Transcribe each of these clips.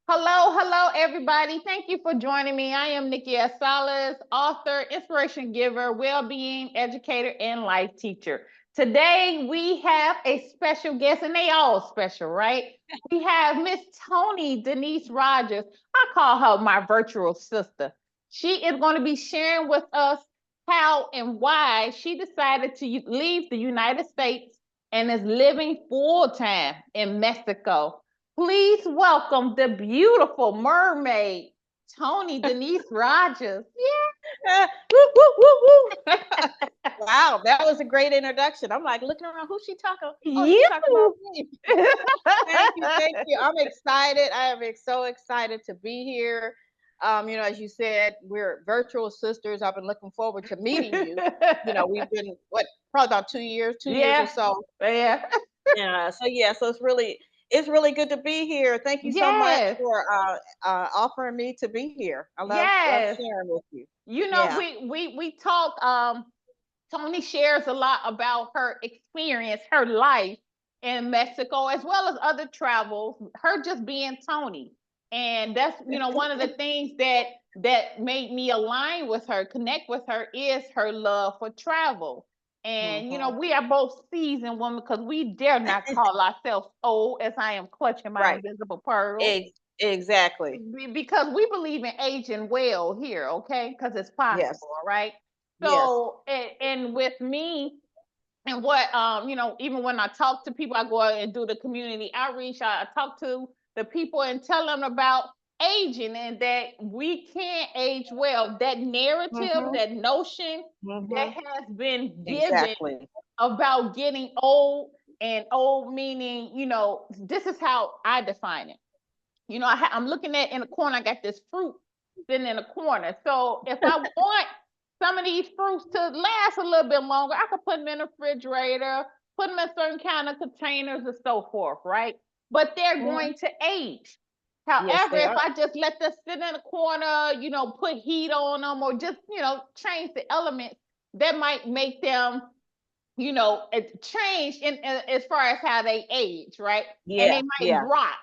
Hello, everybody. Thank you for joining me. I am Nikki S. Salas, author, inspiration giver, well-being educator, and life teacher. Today we have a special guest, and they all special, right? We have Miss Toni Denise Rogers. I call her my virtual sister. She is going to be sharing with us how and why she decided to leave the United States and is living full time in Mexico. Please welcome the beautiful mermaid, Toni Denise Rogers. Woo, woo, woo, woo. Wow, that was a great introduction. I'm like looking around, who's she talking? Oh, Yeah. she's talking about me. You. Thank you, thank you. I'm excited. I am so excited to be here. As you said, we're virtual sisters. I've been looking forward to meeting you. We've been probably about 2 years, 2 years or Yeah. so. Yeah. So it's really good to be here. Thank you so much Yes. for offering me to be here. I love Yes. sharing with you. You know, Yeah. we talk Toni shares a lot about her experience, her life in Mexico, as well as other travels, her just being Toni. And that's, one of the things that made me align with her, connect with her, is her love for travel. And Hmm. we are both seasoned women because we dare not call ourselves old, as I am clutching my Right. invisible pearl. Exactly. Because we believe in aging well here, okay? Because it's Yes. possible, right? Yes. So, and with me, and what even when I talk to people, I go out and do the community outreach. I talk to the people and tell them about aging and that we can age well. That narrative, Mhm. that notion that Mhm. has been given Exactly. about getting old, and old meaning, this is how I define it. I'm looking at in the corner. I got this fruit sitting in the corner. So if I want some of these fruits to last a little bit longer, I could put them in the refrigerator, put them in certain kind of containers and so forth, right? But they're Mhm. going to age. Yes, However, they if are. I just let them sit in the corner, put heat on them or just, change the elements, that might make them, change in as far as how they age, right? And Yeah. they might Yeah. rot.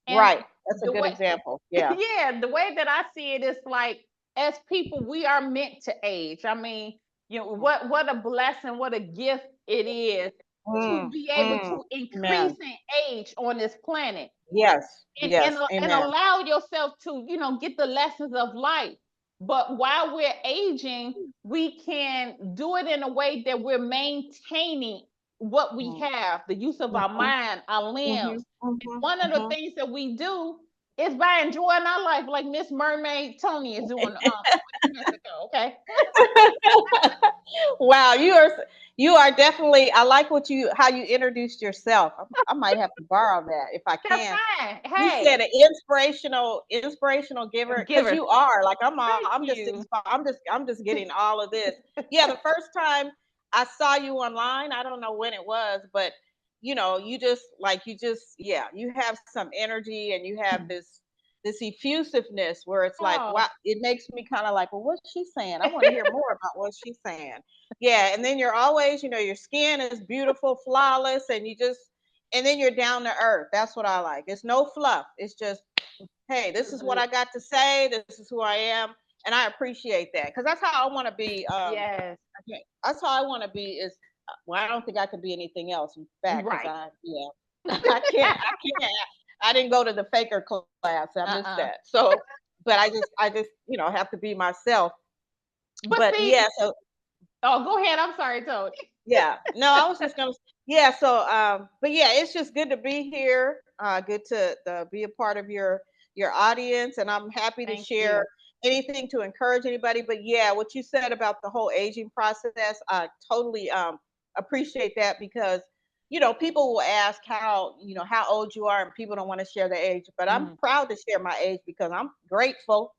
And Right. That's a the good way, example. Yeah. yeah, the way that I see it is like, as people, we are meant to age. I mean, what a blessing, what a gift it is to Mm. be able Mm. to increase Amen. in age on this planet, Yes. and Yes. and Amen. allow yourself to get the lessons of life. But while we're aging, we can do it in a way that we're maintaining what we Mm. have, the use of our Mhm. mind, our Mhm. limbs. And Mhm. one of the Mhm. things that we do is by enjoying our life, like Miss Mermaid Toni is doing in Mexico. Okay. Wow, you are definitely. I like how you introduced yourself. I might have to borrow that if I That's can. fine. You Hey, said an inspirational giver, because giver. you are like Thank I'm just you. inspired. I'm just getting all of this. Yeah, the first time I saw you online, I don't know when it was, but yeah, you have some energy and you have this effusiveness where it's like, Oh, wow, it makes me kind of like, well, what's she saying? I want to hear more about what she's saying. Yeah, and then you're always, your skin is beautiful, flawless, and then you're down to earth. That's what I like. It's no fluff. It's just, hey, this is what I got to say. This is who I am, and I appreciate that because that's how I want to be. yes. That's how I want to be. Well, I don't think I could be anything else. In fact, because Right. yeah, I can't. I can't. I didn't go to the faker class. I missed that. Uh-uh. So, but I just have to be myself. But But see, yeah, so oh, go ahead. I'm sorry, Tony. yeah, no, I was just gonna. Yeah, so but yeah, it's just good to be here. Good to be a part of your audience, and I'm happy to Thank share you. anything to encourage anybody. But yeah, what you said about the whole aging process, I totally appreciate that because people will ask how old you are, and people don't want to share their age. But I'm Mhm. proud to share my age because I'm grateful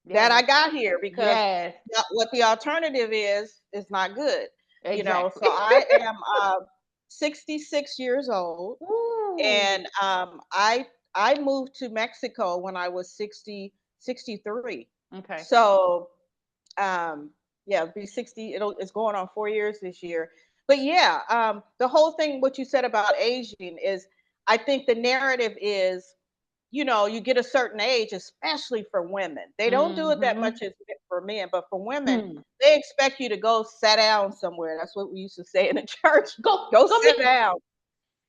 that I Yes. got here because Yes. what the alternative is not good. So Exactly. I am 66 years old, Ooh. and I moved to Mexico when I was 63. Okay. So um, yeah, it'll be 60. It's going on 4 years this year. But yeah, the whole thing, what you said about aging is, I think the narrative is, you get a certain age, especially for women. They don't do it that much Mm-hmm. as for men, but for women, Mm. they expect you to go sit down somewhere. That's what we used to say in the church. Go, Go go sit be, down.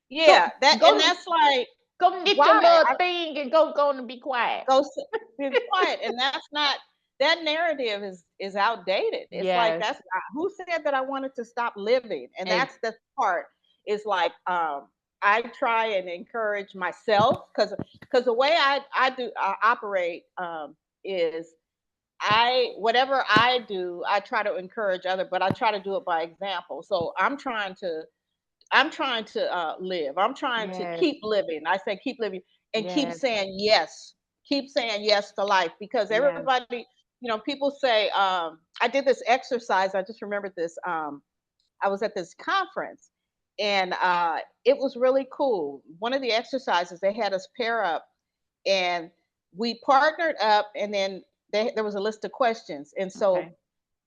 Yeah, go, that and go, that's like go get your why little thing and go and be quiet. go sit, be quiet, and that's not that narrative is outdated. It's like Yes. that's who said that I wanted to stop living, and Ex- that's the part is like I try and encourage myself because the way I do operate is I whatever I do I try to encourage other, but I try to do it by example. So I'm trying to live. I'm trying to yes. keep living. I say keep living and keep Yes. saying yes. Keep saying yes to life because Yes. everybody, people say, I did this exercise. I just remembered this. I was at this conference and it was really cool. One of the exercises, they had us pair up and we partnered up and then there was a list of questions. And so Okay.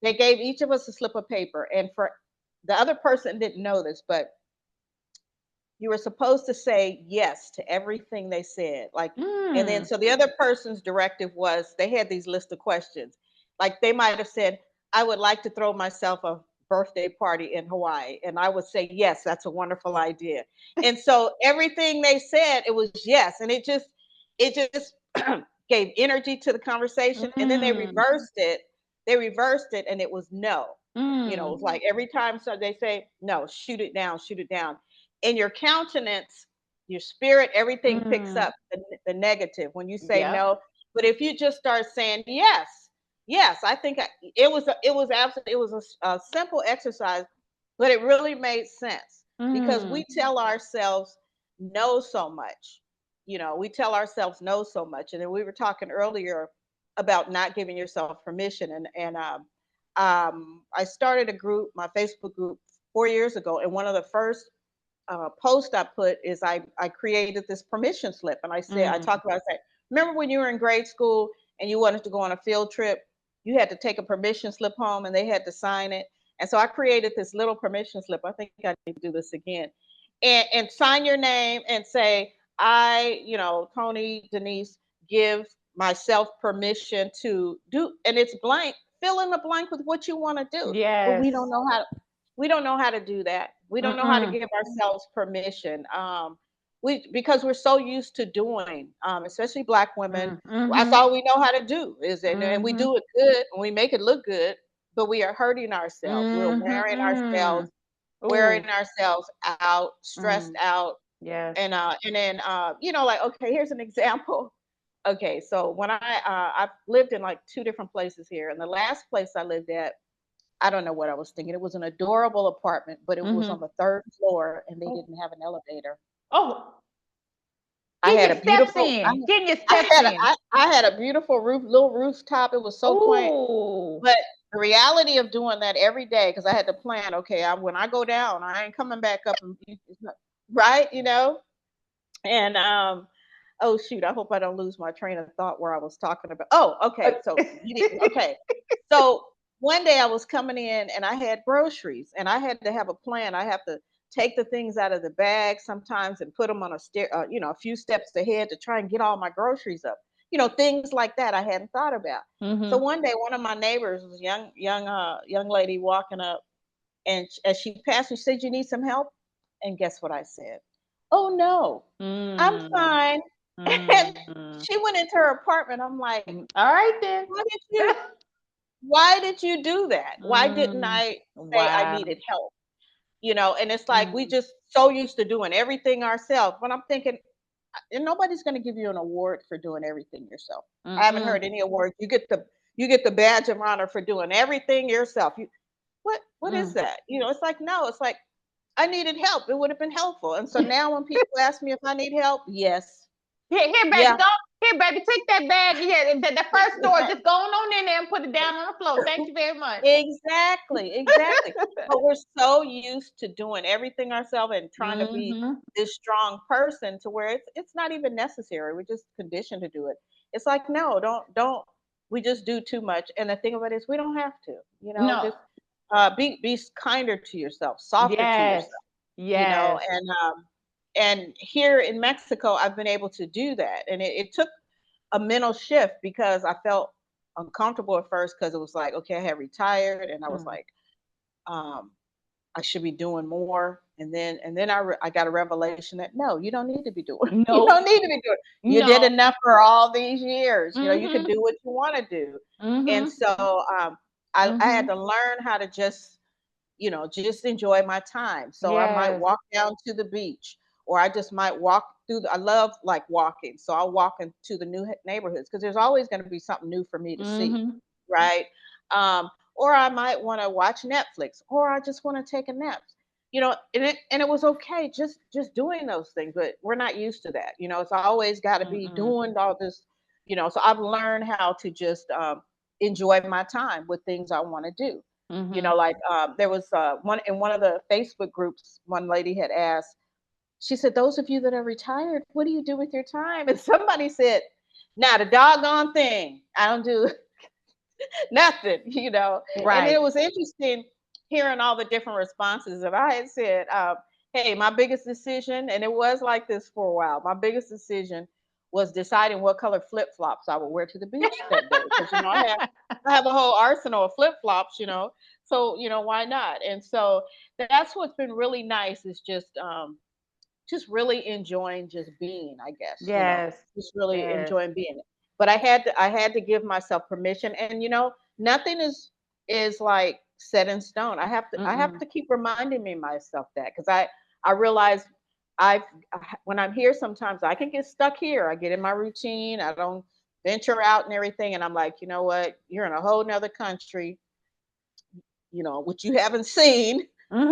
they gave each of us a slip of paper. And for the other person didn't know this, but you were supposed to say yes to everything they said. Like, and then Mm. so the other person's directive was they had these list of questions. Like they might have said, I would like to throw myself a birthday party in Hawaii. And I would say, yes, that's a wonderful idea. And so everything they said, it was yes. And it just gave energy to the conversation. And then they Mm. reversed it. They reversed it and it was no. It was Mm. like every time so they say, no, shoot it down in your countenance, your spirit, everything picks Mm. up the negative when you say Yep. no. But if you just start saying yes, yes, I think it was a simple exercise, but it really made sense because Mm. we tell ourselves no so much. We tell ourselves no so much, and then we were talking earlier about not giving yourself permission, and I started a group, my Facebook group, 4 years ago, and one of the first post I put is I created this permission slip, and I Mm. talked about I said, remember when you were in grade school and you wanted to go on a field trip, you had to take a permission slip home and they had to sign it, and so I created this little permission slip. I think I need to do this again, and sign your name and say Toni Denise give myself permission to do, and it's blank. Fill in the blank with what you want to do, but Yes. we don't know how to do that. We don't know how to Mm-mm. give ourselves permission. We because we're so used to doing, especially Black women. Mm. That's Mhm. all we know how to do is, and we Mhm. do it good and we make it look good, but we are hurting ourselves. We're Mhm. wearing Ooh. ourselves out, stressed Mm. out, Yes. and then like okay, here's an example. Okay, so when I've lived in like two different places here, and the last place I lived at, I don't know what I was thinking. It was an adorable apartment, but it was on Mhm. the third floor and they Oh. didn't have an elevator. Oh. I Getting had your a steps beautiful in. Getting your I steps had a, in. I had a beautiful little rooftop. It was so quaint. Ooh. But the reality of doing that every day, because I had to plan, okay, when I go down, I ain't coming back up and right, And oh shoot, I hope I don't lose my train of thought where I was talking about. Oh, Uh, okay. So okay. So one day I was coming in and I had groceries and I had to have a plan. I have to take the things out of the bag sometimes and put them on a a few steps ahead to try and get all my groceries up. Things like that I hadn't thought about. So Mhm. one day one of my neighbors was a young lady walking up, and as she passed me, she said, "You need some help?" And guess what I said? "Oh no, I'm Mm. fine." And Mm. she went into her apartment. I'm like, All right then. "Why did you why did you do that? Why didn't Mm. I say I Wow. needed help?" And it's like we Mm. just so used to doing everything ourselves. But I'm thinking, and nobody's going to give you an award for doing everything yourself. I haven't Mm-mm. heard any award. You get the badge of honor for doing everything yourself. What is Mm. that? It's like no, it's like I needed help. It would have been helpful. And so now when people ask me if I need help, yes. Here, baby, Yeah. go. Here, baby, take that bag. Here, the first door. Just go on in there and put it down on the floor. Thank you very much. Exactly, exactly. But we're so used to doing everything ourselves and trying to be Mhm. this strong person to where it's not even necessary. We're just conditioned to do it. It's like, no, don't we just do too much. And the thing about it is we don't have to, No. just be kinder to yourself, softer to Yes. yourself, Yes. and And here in Mexico, I've been able to do that. And it took a mental shift because I felt uncomfortable at first because it was like, okay, I had retired and I was Mm. like, um, I should be doing more. And then I got a revelation that no, you don't need to be doing. You Nope. don't need to be doing. You did No. enough for all these years. You know, you can Mm-hmm. do what you want to do. And Mm-hmm. so I had Mm-hmm. to learn how to just enjoy my time. So I might Yes. walk down to the beach, or I just might walk through. I love like walking, so I'll walk into the new neighborhoods because there's always going to be something new for me to see, Mm-hmm. right? Or I might want to watch Netflix, or I just want to take a nap. And it was okay just doing those things, but we're not used to that. It's always got to be Mm-mm. doing all this. So I've learned how to just enjoy my time with things I want to do. Mm-hmm. Like there was one in one of the Facebook groups. One lady had asked. She said, "Those of you that are retired, what do you do with your time?" And somebody said, "Not a doggone thing. I don't do nothing." And Right. it was interesting hearing all the different responses. And I had said, "Hey, my biggest decision, and it was like this for a while. My biggest decision was deciding what color flip flops I would wear to the beach that day because I have a whole arsenal of flip flops. So why not? And so that's what's been really nice is just really enjoying just being, I guess, Yes. just really Yes. enjoying being. But I had to give myself permission, and nothing is like set in stone. I have to Mm-mm. keep reminding me myself that because I realize I've when I'm here sometimes I can get stuck here. I get in my routine. I don't venture out and everything, and I'm like, you know what? You're in a whole nother country, which you haven't seen.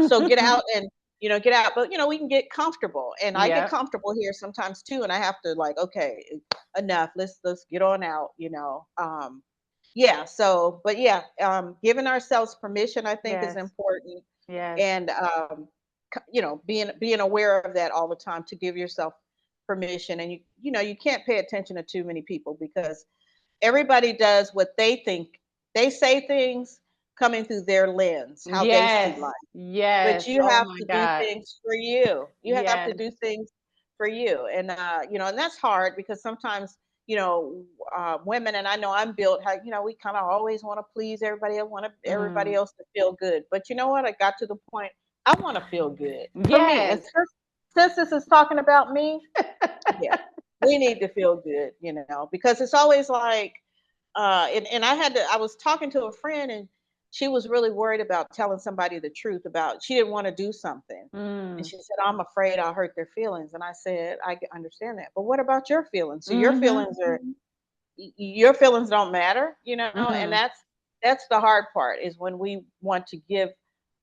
So get out and get out. But we can get comfortable, and I get Yep. comfortable here sometimes too. And I have to like, okay, enough. Let's get on out. Yeah. So, but yeah, giving ourselves permission, I think, is Yes. important, Yes. and being aware of that all the time to give yourself permission. And you can't pay attention to too many people because everybody does what they think. They say things coming through their lens, how they see Yes. life. But Yes. you Oh have my to do God. things for you. You have to Yes. do things for you. And that's hard because sometimes, women, and I know I'm built how, we kind of always want to please everybody. I want everybody Mm. else to feel good. But you know what? I got to the point I want to feel good for me. And Yes. since this is talking about me, yeah, we need to feel good, because it's always like, and I was talking to a friend, and she was really worried about telling somebody the truth about, she didn't want to do something. And Mm. she said, "I'm afraid I'll hurt their feelings." And I said, understand that. But what about your feelings? So Mm-hmm. your feelings don't matter, and Mm. that's the hard part is when we want to give,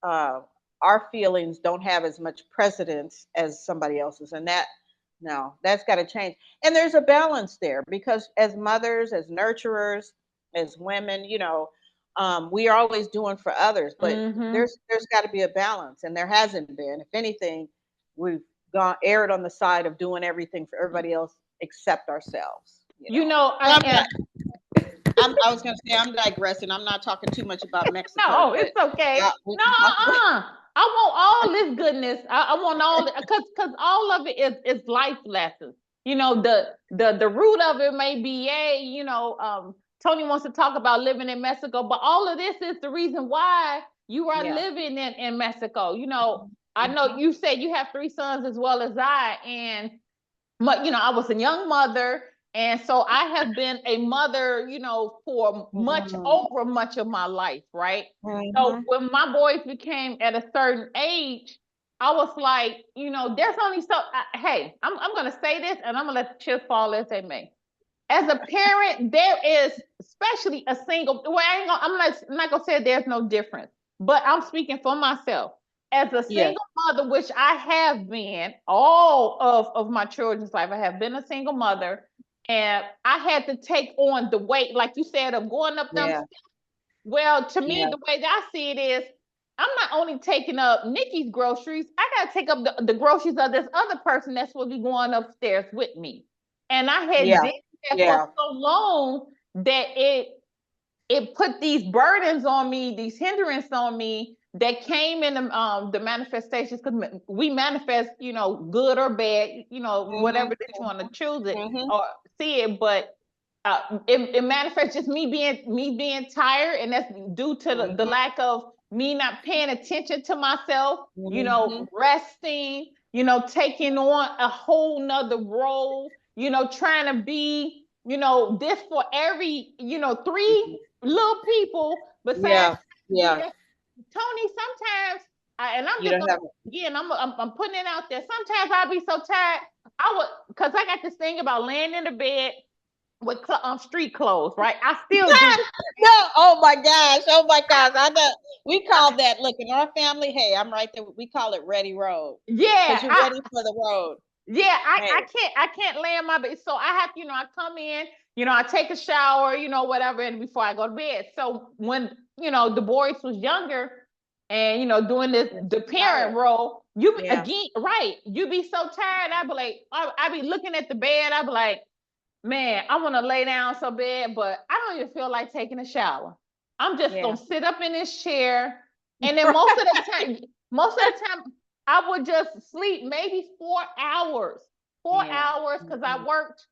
uh, our feelings don't have as much precedence as somebody else's. And that, no, that's got to change. And there's a balance there because as mothers, as nurturers, as women, we are always doing for others, but Mm-hmm. there's got to be a balance, and there hasn't been. If anything, we've gone erred on the side of doing everything for everybody else except ourselves. You know, So and I was going to say I'm digressing. I'm not talking too much about Mexico, no, but it's okay. we No, can talk about. I want all this goodness. I want all because all of it is life lessons. The root of it may be, Tony wants to talk about living in Mexico, but all of this is the reason why you are Yeah. living in Mexico. I know Mhm. you said you have three sons as well as I, and I was a young mother, and so I have been a mother, for much of my life, right? So Mhm. when my boys became at a certain age, I was like, there's only so. Hey, I'm gonna say this, and I'm gonna let the chips fall as they may. As a parent, there is, especially a single. Well, I'm not gonna say there's no difference, but I'm speaking for myself. As a Yes. single mother, which I have been all of my children's life, I have been a single mother, and I had to take on the weight, like you said, of going up them. Yeah. Well, to me, Yeah. the way that I see it is, I'm not only taking up Nikki's groceries, I got to take up the groceries of this other person that's will be going upstairs with me. And I had Yeah. did that for Yeah. so long that it put these burdens on me, these hindrances on me, that came in the manifestations, because we manifest, good or bad, whatever that you want to choose it or see it, but it manifests just me being tired, and that's due to the lack of me not paying attention to myself, resting, taking on a whole nother role, trying to be, this for every, three little people besides. Yeah. Tony, sometimes, and I'm You just don't gonna, have again, I'm putting it out there. Sometimes I'll be so tired, because I got this thing about laying in the bed with street clothes, right? I still do. no. Oh my gosh. Oh my gosh. I know. We call that, look, in our family. Hey, I'm right there. We call it ready road. Yeah, Because you're ready for the road. yeah, Hey. I can't lay in my bed. So I have, I come in, I take a shower, whatever, and before I go to bed. So when, the boys was younger and, doing the parent role, again, right, you be so tired. I'd be like, I'd be looking at the bed. I'd be like, man, I want to lay down so bad, but I don't even feel like taking a shower. I'm just gonna sit up in this chair, and then most of the time, I would just sleep maybe 4 hours, 4 hours, because I worked.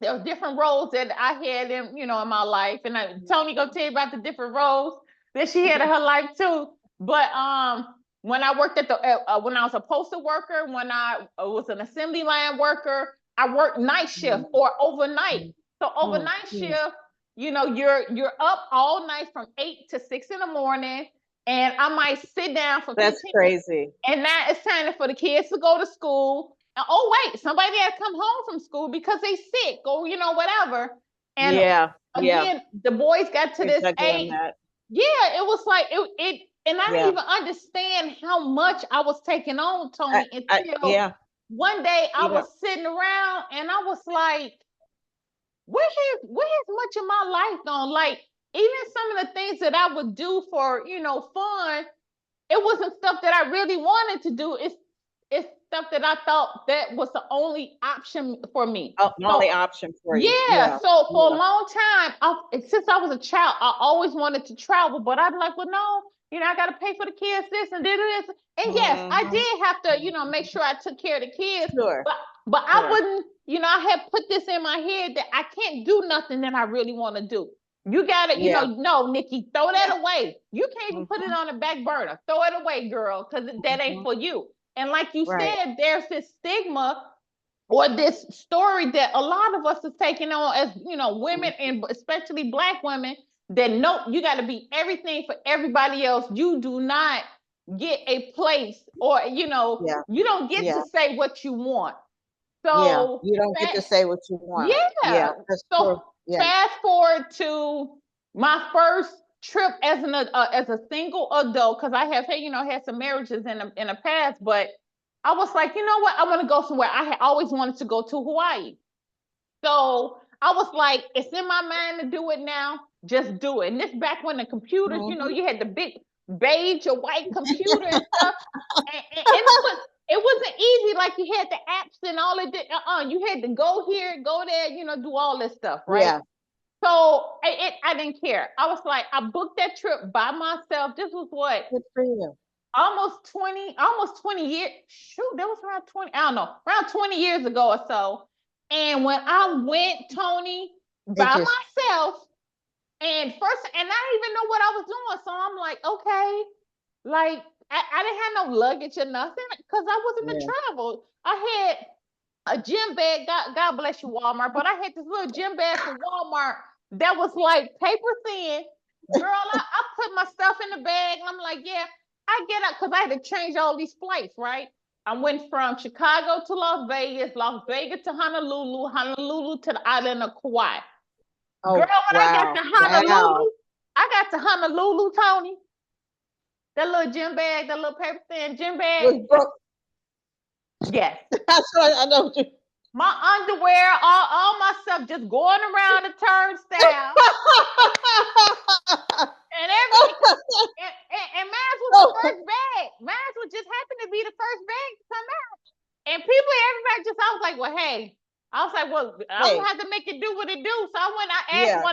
There were different roles that I had in my life, and Toni gonna tell you about the different roles that she had in her life too. But when I worked when I was a postal worker, when I was an assembly line worker, I worked night shift or overnight. So overnight shift, you're up all night from 8 to 6 in the morning, and I might sit down for 15 That's crazy. and now it's time for the kids to go to school. And, oh wait, somebody had to come home from school because they sick or whatever. And again, the boys got to this age. Yeah, it was like it and I didn't even understand how much I was taking on, Toni, until one day I was sitting around and I was like, where has much of my life gone? Like, even some of the things that I would do for, fun, it wasn't stuff that I really wanted to do. It's stuff that I thought that was the only option for me. Oh, the only option for you. Yeah. So for a long time, since I was a child, I always wanted to travel, but I'd be like, well, no, I got to pay for the kids this and this. And yes, I did have to, make sure I took care of the kids. Sure. But I wouldn't, I had put this in my head that I can't do nothing that I really want to do. You got to, no, Nikki, throw that away. You can't even put it on the back burner. Throw it away, girl, because that ain't for you. And like you said, there's this stigma or this story that a lot of us is taking on as, women, and especially Black women, that no, you got to be everything for everybody else. You do not get a place, or, you don't get to say what you want. So you don't get to say what you want. Yeah. So fast forward to my first trip as a single adult, because I have had some marriages in the past, but I was like, you know what? I want to go somewhere. I had always wanted to go to Hawaii. So I was like, it's in my mind to do it now. Just do it. And this back when the computers, you had the big beige or white computer and stuff. And it wasn't easy. Like, you had the apps and all of that. You had to go here, go there, do all this stuff, right? Yeah. So I didn't care. I was like, I booked that trip by myself. This was what? Good for you. Almost 20 years. Shoot, that was around 20, I don't know, around 20 years ago or so. And when I went, Toni, by myself, and I didn't even know what I was doing. So I'm like, okay, like, I didn't have no luggage or nothing, because I wasn't in travel. I had a gym bag. God bless you, Walmart. But I had this little gym bag from Walmart that was like paper thin. Girl, I put my stuff in the bag, and I'm like, yeah, I get up, because I had to change all these flights, right? I went from Chicago to Las Vegas to Honolulu, Honolulu to the island of Kauai. Oh, girl, when I got to Honolulu, Toni, that little gym bag, that little paper thin gym bag. Yes. I know. My underwear, all my stuff just going around the turnstile. And mine was the first bag. Mine was just happened to be the first bag to come out. And everybody just, I was like, well, hey. I was like, well, I don't have to make it do what it do. So I asked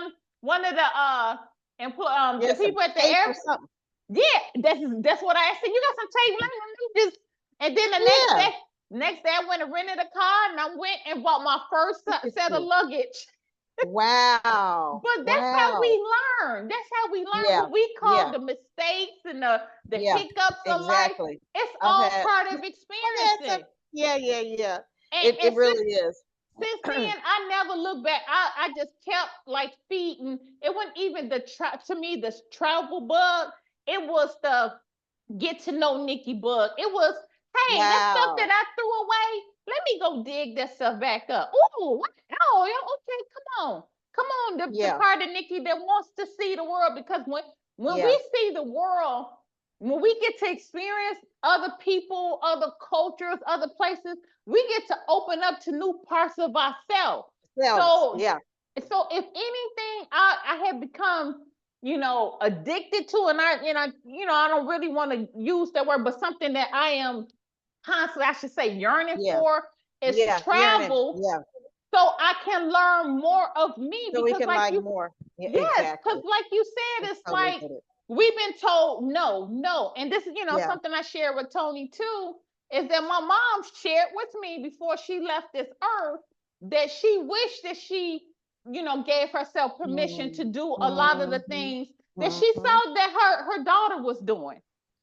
one of the people at the airport. Yeah, that's what I said. You got some tape. Let me just. And then the Yeah. next day I went and rented a car, and I went and bought my first Look at set of you. luggage. Wow. But that's how Wow. we learn. That's how we learn Yeah. what we call Yeah. the mistakes and the Yeah. hiccups of life. Exactly. It's I've all had part of I've had some. experiencing. Yeah. Yeah. Yeah. And It really is. since then, I never looked back. I just kept like feeding. It wasn't even to me the travel bug. It was the get to know Nikki bug. It was, hey, that stuff that Wow. I threw away, let me go dig that stuff back up. Oh, oh, yeah, okay, come on, the Yeah. part of Nikki that wants to see the world. Because when Yeah. we see the world, when we get to experience other people, other cultures, other places, we get to open up to new parts of ourselves. Selves. So, Yeah. so if anything, I have become, addicted to, and I don't really want to use that word, but something that I am constantly, I should say, yearning Yeah. for is Yeah. Yearning. travel, Yeah. so I can learn more of me. So we Because can like like you, more. Yeah. yes, because Exactly. like you said, I it's totally like get it. we've been told no, no, and this is Yeah. something I shared with Toni too, is that my mom shared with me before she left this earth that she wished that she gave herself permission to Mm, do a lot of the mhm, things that she mhm. saw that her daughter was doing.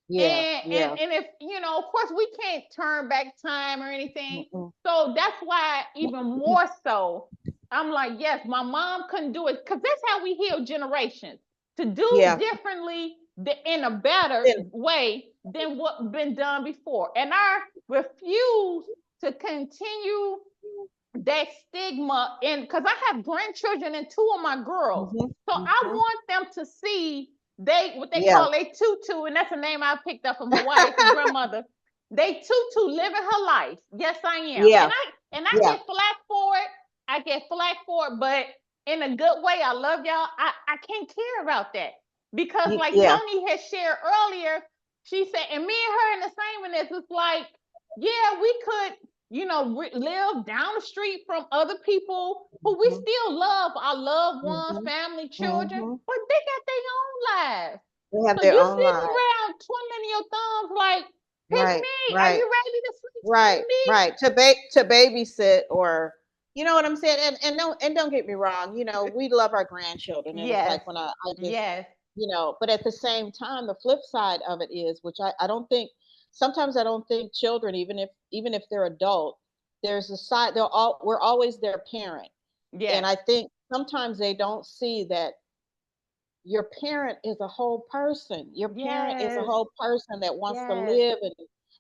Yeah, And yeah. if of course we can't turn back time or anything. Mm-mm. So that's why even more so, I'm like, yes, my mom couldn't do it, because that's how we heal generations, to do Yeah. differently, in a better Then, way than what been done before. And I refuse to continue that stigma, in because I have grandchildren and two of my girls. mhm, So I mhm. want them to see what they Yeah. call a tutu, and that's a name I picked up from Hawaii from grandmother. They tutu living her life. Yes, I am. Yeah. And I Yeah. get flack for it. I get flack for it, but in a good way. I love y'all. I can't care about that, because like Yeah. Toni had shared earlier, she said, and me and her in the same in this, it's like, yeah, we could live down the street from other people who we Mhm, still love, our loved ones, mhm, family, children, mhm. but they got their own lives. They have So their you own sitting lives. around twiddling your thumbs like, pick Right. me. Are Right. you ready to spend time Right. with me? Right. To babysit, or you know what I'm saying? And don't get me wrong, we love our grandchildren, and it's Yes. like when I just, Yes. but at the same time, the flip side of it is, which I don't think, sometimes I don't think children, even if they're adult, there's a side, we're always their parent. And Yes. I think sometimes they don't see that your parent is a whole person. Your parent is a Yes. whole person that wants to Yes. live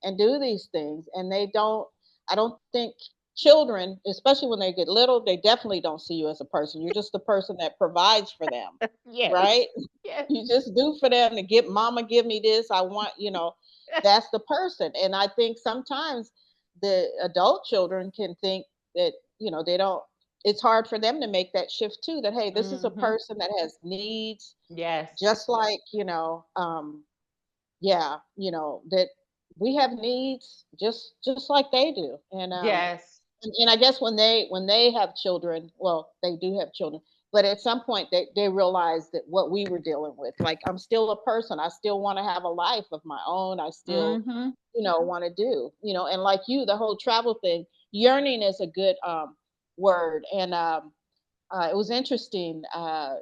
and do these things. And they don't, I don't think children, especially when they get little, they definitely don't see you as a person. You're just the person that provides for them, Yes. right? Yes. You just do for them to get mama, give me this. I want, that's the person. And I think sometimes the adult children can think that, they don't, it's hard for them to make that shift too, that, hey, this is a Mm-hmm. person that has needs, Yes. just like, yeah, that we have needs just like they do. Yes. And I guess when they have children, well, they do have children, but at some point they realize that what we were dealing with, like, I'm still a person, I still want to have a life of my own, I still, Mm-hmm. want to do, and like you, the whole travel thing, yearning is a good word. And it was interesting.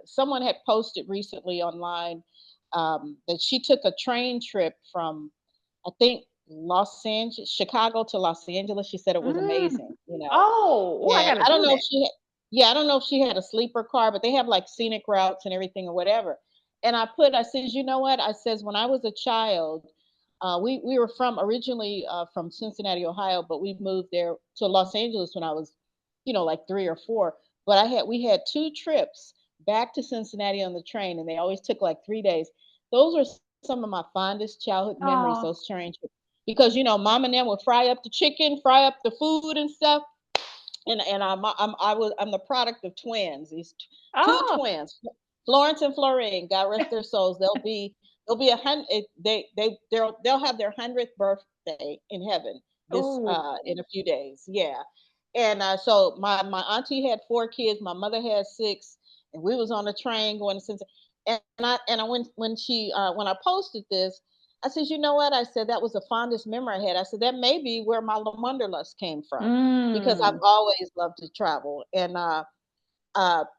Someone had posted recently online that she took a train trip from, I think, Los Angeles, Chicago to Los Angeles. She said it was Mm. amazing, Oh, I and gotta I don't do know if that. yeah, I don't know if she had a sleeper car, but they have like scenic routes and everything or whatever. And I says, you know what? I says, when I was a child, we were from originally from Cincinnati, Ohio, but we moved there to Los Angeles when I was, like 3 or 4. But we had 2 trips back to Cincinnati on the train, and they always took like 3 days. Those are some of my fondest childhood memories, Oh. those train trips, because mom and them would fry up the chicken, fry up the food and stuff. And I'm the product of twins. These two Oh. twins, Florence and Florine. God rest their souls. They'll be 100. They'll have their 100th birthday in heaven this Oh. in a few days. Yeah. And so my auntie had 4 kids. My mother had 6, and we was on a train going to Cincinnati. When I posted this, I said, you know what? I said that was the fondest memory I had. I said that may be where my wanderlust came from because I've Mm. always loved to travel. And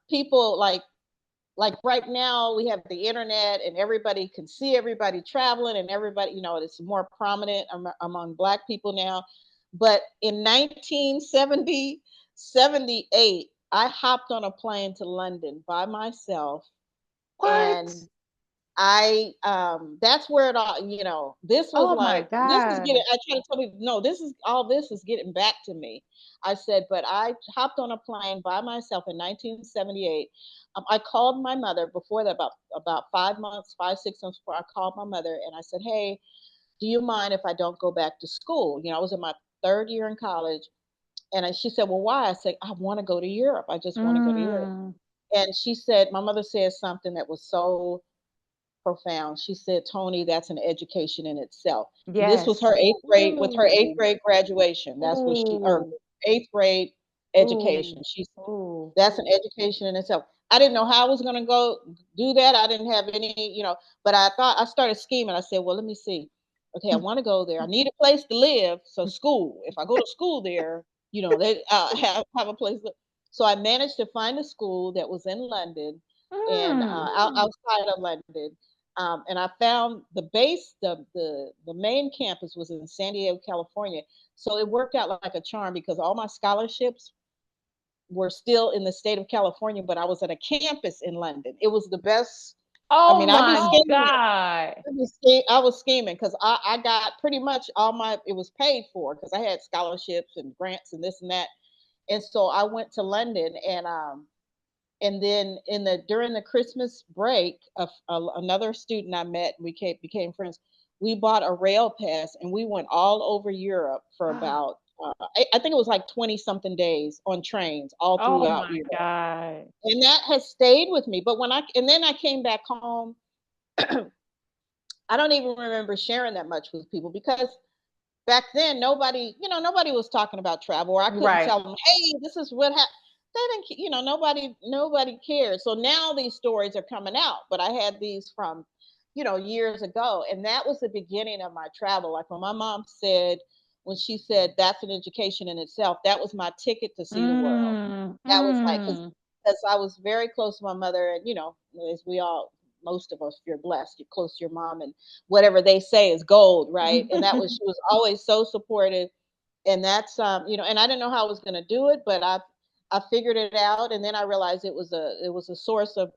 people like right now we have the internet and everybody can see everybody traveling and everybody, it's more prominent among Black people now. But in 1970 78, I hopped on a plane to London by myself. What? And that's where it all, this was Oh my like, this is getting, God. I try to tell people, no, this is getting back to me. I said, but I hopped on a plane by myself in 1978. I called my mother before that, about 5 months, 6 months before. I called my mother and I said, hey, do you mind if I don't go back to school? I was in my third year in college. And she said, well, why? I said, I want to go to Europe. I just want to go to Europe. Mm. And she said, my mother said something that was so profound. She said, Toni, that's an education in itself. This was Yes. her eighth grade, with her eighth Ooh. grade graduation. That's what or Ooh. eighth grade Ooh. education. She said, Ooh. that's an education in itself. I didn't know how I was going to go do that. I didn't have any, but I started scheming. I said, well, let me see. Okay, I want to go there. I need a place to live. So school, if I go to school there, they have a place. So I managed to find a school that was in London and Mm. outside of London. And I found the base, the main campus was in San Diego, California. So it worked out like a charm because all my scholarships were still in the state of California, but I was at a campus in London. It was the best. I Oh mean, I'd be my scheming. God. I was scheming because I got pretty much it was paid for because I had scholarships and grants and this and that. And so I went to London and then during the Christmas break, another student I met, we became friends. We bought a rail pass and we went all over Europe for about I think it was like 20 something days on trains all Oh throughout my Europe. God. And that has stayed with me. But then I came back home, I don't even remember sharing that much with people because back then nobody was talking about travel, or I couldn't Right. tell them, hey, this is what happened. They didn't, nobody cared. So now these stories are coming out, but I had these from years ago, and that was the beginning of my travel. Like when my mom said, when she said that's an education in itself, that was my ticket to see the world. Mm. That was like, Mm. because I was very close to my mother, and as we all, most of us, if you're blessed, you're close to your mom, and whatever they say is gold, right? And that was, she was always so supportive. And that's and I didn't know how I was going to do it, but I figured it out. And then I realized it was a source of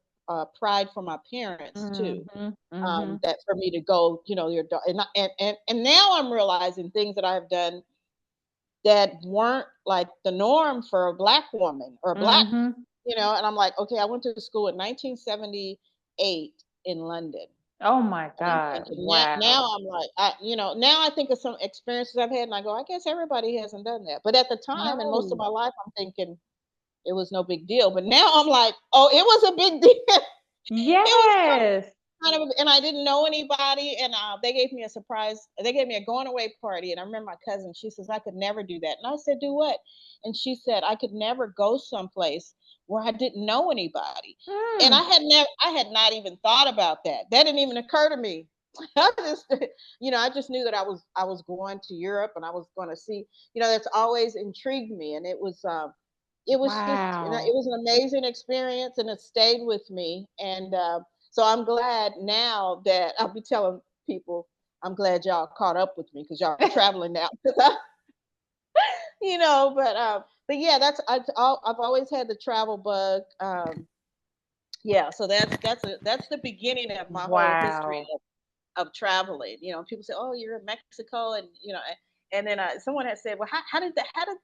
pride for my parents too. Mhm. Mhm. That for me to go, and now I'm realizing things that I have done that weren't like the norm for a Black woman or a Black, Mhm. and I'm like, okay, I went to school in 1978 in London. Oh my And I'm God. thinking Wow. now I'm like, now I think of some experiences I've had and I go, I guess everybody hasn't done that. But at the time and most of No. my life, I'm thinking it was no big deal. But now I'm like, oh, it was a big deal. It was Yes. and I didn't know anybody. And they gave me a surprise. They gave me a going away party. And I remember my cousin, she says, I could never do that. And I said, do what? And she said, I could never go someplace where I didn't know anybody. And Mm. I had not even thought about that. That didn't even occur to me. I just, I just knew that I was going to Europe and I was going to see, that's always intrigued me. And it Wow. was an amazing experience and it stayed with me. And so I'm glad now that I'll be telling people, I'm glad y'all caught up with me because y'all are traveling now. But yeah, I've always had the travel bug. Yeah, so that's the beginning of my whole history Wow. of traveling. People say, "Oh, you're in Mexico," and and then someone had said, "Well, how did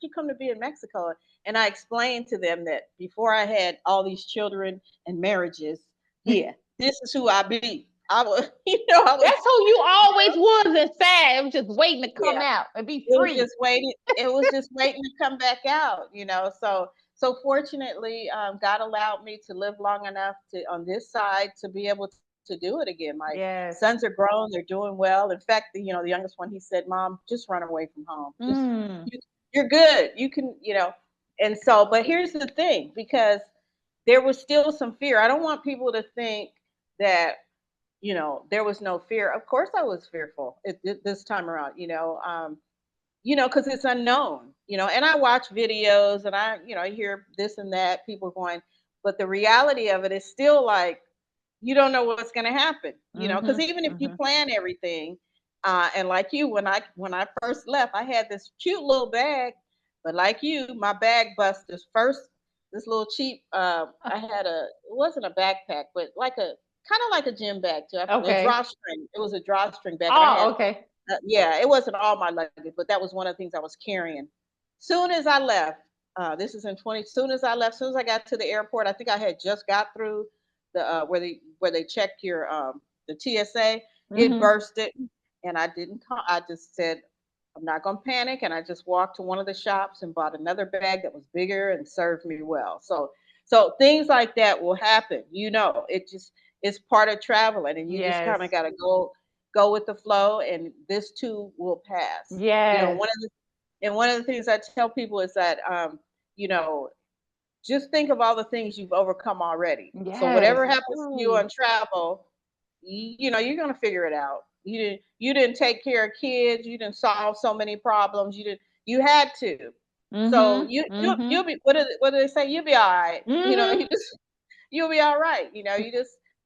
you come to be in Mexico?" And I explained to them that before I had all these children and marriages, yeah, this is who I be. I was, I was, That's who you always was inside. It was just waiting to come yeah, out and be it was free. just waiting. It was just waiting to come back out. So fortunately, God allowed me to live long enough to on this side to be able to do it again. My Yes. sons are grown; they're doing well. In fact, the youngest one, he said, "Mom, just run away from home. Just Mm. you're good. You can." And but here's the thing, because there was still some fear. I don't want people to think that, there was no fear. Of course, I was fearful this time around, because it's unknown, and I watch videos and I hear this and that, people going, but the reality of it is still like, you don't know what's going to happen, because even if you plan everything, and like you, when I first left, I had this cute little bag, but like you, my bag bust this little cheap, I had it wasn't a backpack, but like a kind of like a gym bag too, a Okay. drawstring. It was a drawstring bag, and I had, Oh, okay. yeah, it wasn't all my luggage, but that was one of the things I was carrying. Soon as I left, this is in 20. Soon as I got to the airport, I think I had just got through the where they check your the TSA. It Mm-hmm. bursted, and I didn't call. I just said I'm not gonna panic, and I just walked to one of the shops and bought another bag that was bigger and served me well. So things like that will happen. It just it's part of traveling, and you just kind of Yes. got to go with the flow, and this too will pass. You know, Yes. one of the things I tell people is that, you know, just think of all the things you've overcome already. So Yes. whatever happens to you Ooh. on travel, you're gonna figure it out. You didn't take care of kids. You didn't solve so many problems. You had to. So Mm-hmm. you'll Mm-hmm. be, what do they say? You'll be all right. Mm-hmm. You'll be all right.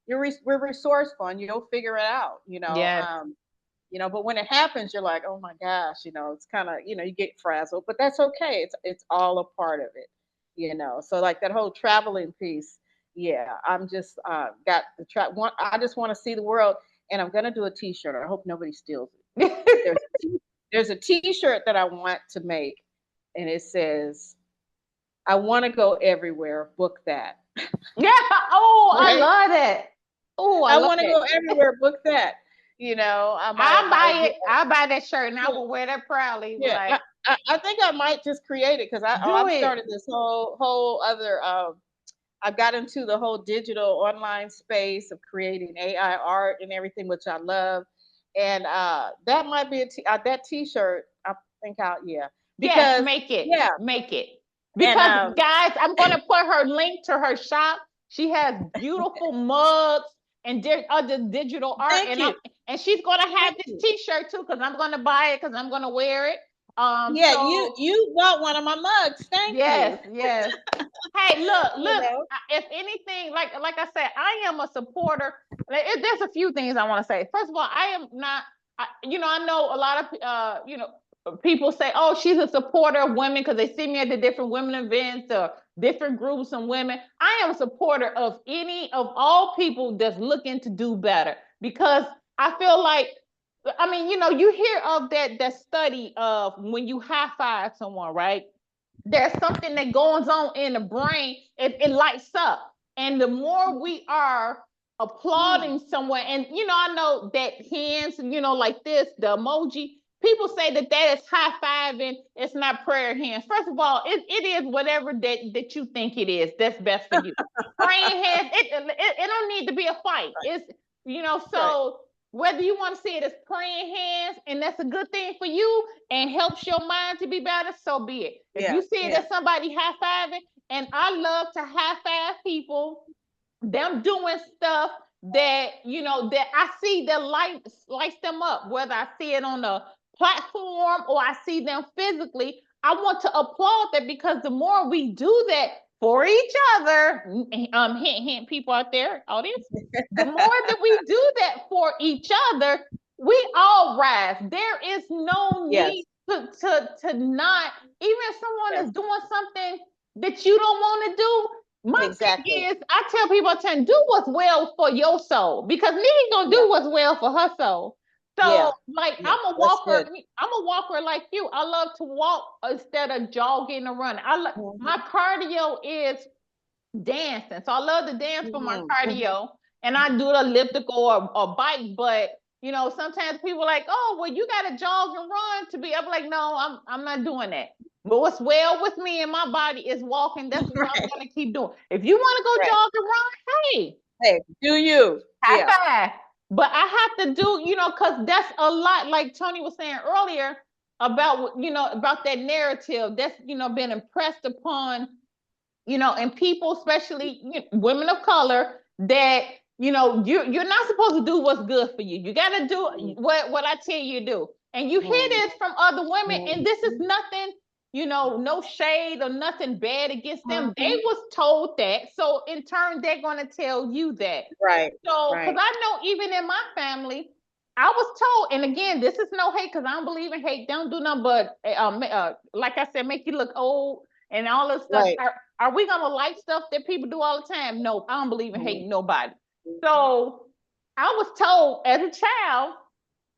We're resourceful, and you'll figure it out. Yes. But when it happens, you're like, oh my gosh, it's kind of, you get frazzled, but that's okay. It's all a part of it. So like that whole traveling piece, yeah, I'm just got the one. I just want to see the world, and I'm gonna do a T-shirt. I hope nobody steals it. There's there's a T-shirt that I want to make, and it says, "I want to go everywhere. Book that." Yeah. Oh, I Right? love that. Oh, I I love want to that. go everywhere. Book that. I I'll might buy get. it. I'll buy that shirt and I Yeah. will wear that proudly. Yeah, Like, I think I might just create it because do I've it. started this whole other. I've got into the whole digital online space of creating AI art and everything, which I love. And that might be that T-shirt. I think out, yeah, Yes, because make it. yeah, Make it. and Because guys, I'm gonna put her link to her shop. She has beautiful mugs and other digital art, thank and you, she's gonna have thank this you. T-shirt too, because I'm gonna buy it because I'm gonna wear it. Yeah, you So you bought one of my mugs. Thank yes, you. yes. Hey, look, You look. know, If anything, like I said, I am a supporter. There's a few things I want to say. First of all, I am not. I know a lot of people say, "Oh, she's a supporter of women" because they see me at the different women events or different groups and women. I am a supporter of any of all people that's looking to do better because I feel like. I mean, you hear of that study of when you high five someone, right? There's something that goes on in the brain, it lights up. And the more we are applauding someone, and I know that hands, like this, the emoji, people say that is high-fiving, it's not prayer hands. First of all, it is whatever that you think it is that's best for you. Praying hands, it don't need to be a fight. It's right? so whether you want to see it as praying hands and that's a good thing for you and helps your mind to be better, so be it. If Yeah, you see it yeah, as somebody high-fiving, and I love to high-five people, them doing stuff that that I see that lights them up, whether I see it on a platform or I see them physically. I want to applaud that because the more we do that for each other, hint, hint, people out there, audience, the more that we do that for each other, we all rise. There is no yes, need to not, even if someone yes, is doing something that you don't want to do. My thing exactly. is, I tell people, do what's well for your soul because Nene gonna do Yeah, what's well for her soul. So, yeah, like, yeah. I'm a That's walker. good. I'm a walker like you. I love to walk instead of jogging or running. My Mhm, cardio is dancing. So I love to dance for my mhm, mhm. cardio and I do the elliptical or bike, but sometimes people are like, oh, well, you gotta jog and run to be. I'm like, no, I'm not doing that. But what's well with me and my body is walking. That's what I'm Right, gonna keep doing. If you want to go right. jog and run, hey, Hey, do you? high Yeah, five. But I have to do, because that's a lot, like Toni was saying earlier about that narrative that's been impressed upon and people, especially women of color, that you're not supposed to do what's good for you. You got to do what I tell you to do. And you hear Mhm. this from other women, and this is Mhm. nothing, no shade or nothing bad against them. They Mhm. was told that, so in turn, they're gonna tell you that. Right, So, because right. I know even in my family, I was told, and again, this is no hate, because I don't believe in hate. Don't do nothing but, like I said, make you look old and all this stuff. Right. Are we gonna like stuff that people do all the time? No, I don't believe in Mhm. hating nobody. Mhm. So I was told as a child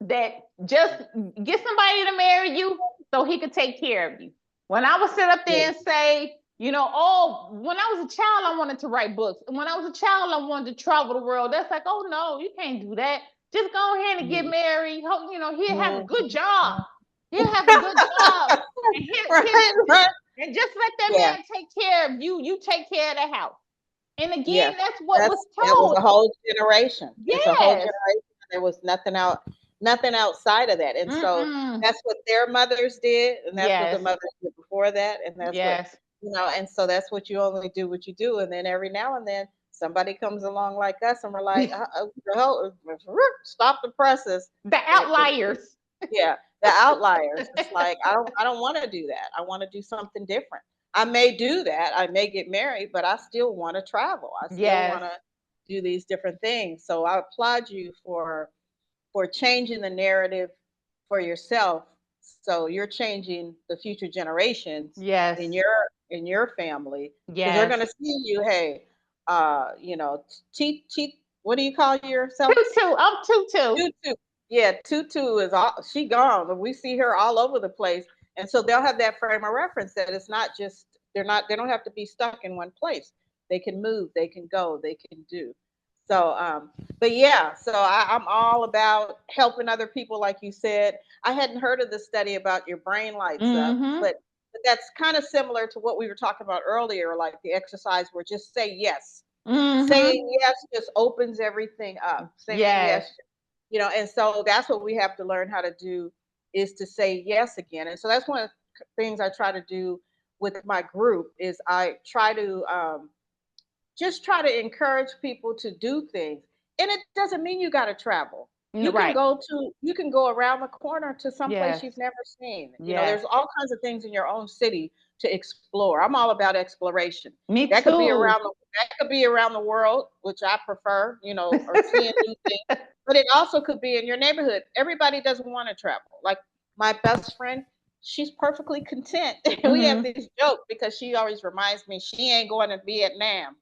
that just get somebody to marry you so he could take care of you. When I would sit up there Yeah. and say, oh, when I was a child, I wanted to write books. And when I was a child, I wanted to travel the world. That's like, oh no, you can't do that. Just go ahead and get Mhm. married. He'll have a good Mhm. job. He'll have a good job. And Right, right. and just let that Yeah. man take care of you. You take care of the house. And again, Yes. that's what was That was told. a whole generation. It's a whole Yes. generation. There was nothing outside of that. And so Mm-mm. that's what their mothers did, and that's what the Yes. mothers did before that, and that's what Yes. and so that's what you only do what you do. And then every now and then somebody comes along like us, and we're like, stop the presses. The Because outliers. yeah, the outliers. It's like I don't want to do that. I want to do something different. I may do that. I may get married, but I still want to travel. I still Yes. want to do these different things. So I applaud you for changing the narrative for yourself. So you're changing the future generations Yes. in your family because they're going Yes. to see you. Hey, what do you call yourself? Tutu. I'm Tutu. Tutu. Yeah, Tutu is all she gone. We see her all over the place. And so they'll have that frame of reference that it's not just they don't have to be stuck in one place. They can move, they can go, they can do. So but yeah, so I'm all about helping other people, like you said. I hadn't heard of the study about your brain lights up, Mm-hmm. but that's kind of similar to what we were talking about earlier, like the exercise where just say yes. Mm-hmm. Saying yes just opens everything up. Saying Yes. yes, and so that's what we have to learn how to do is to say yes again. And so that's one of the things I try to do with my group is I try to just try to encourage people to do things. And it doesn't mean you got to travel. Right. You can go around the corner to some place Yes. you've never seen. Yes. There's all kinds of things in your own city to explore. I'm all about exploration. Me That could be too. around the that could be around the world, which I prefer, or seeing new things. But it also could be in your neighborhood. Everybody doesn't want to travel. Like my best friend, she's perfectly content. We have Mm-hmm. this joke because she always reminds me she ain't going to Vietnam.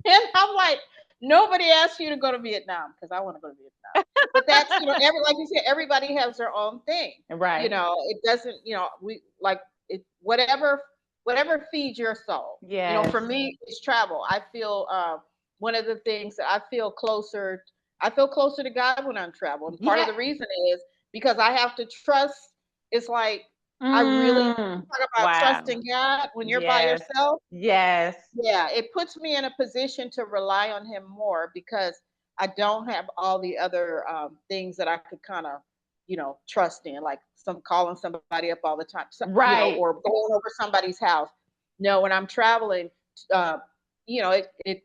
And I'm like, nobody asked you to go to Vietnam because I want to go to Vietnam. But that's, like you said, everybody has their own thing. Right. It doesn't, we like it, whatever feeds your soul. Yes. For me, it's travel. I feel one of the things that I feel closer to God when I'm traveling. Part of Yeah. the reason is because I have to trust. It's like I really Mm. talk about Wow. trusting God when you're by Yes. yourself. Yes. Yeah, it puts me in a position to rely on him more because I don't have all the other things that I could kind of, trust in, like some calling somebody up all the time, Right. or going over somebody's house. No, when I'm traveling, uh, it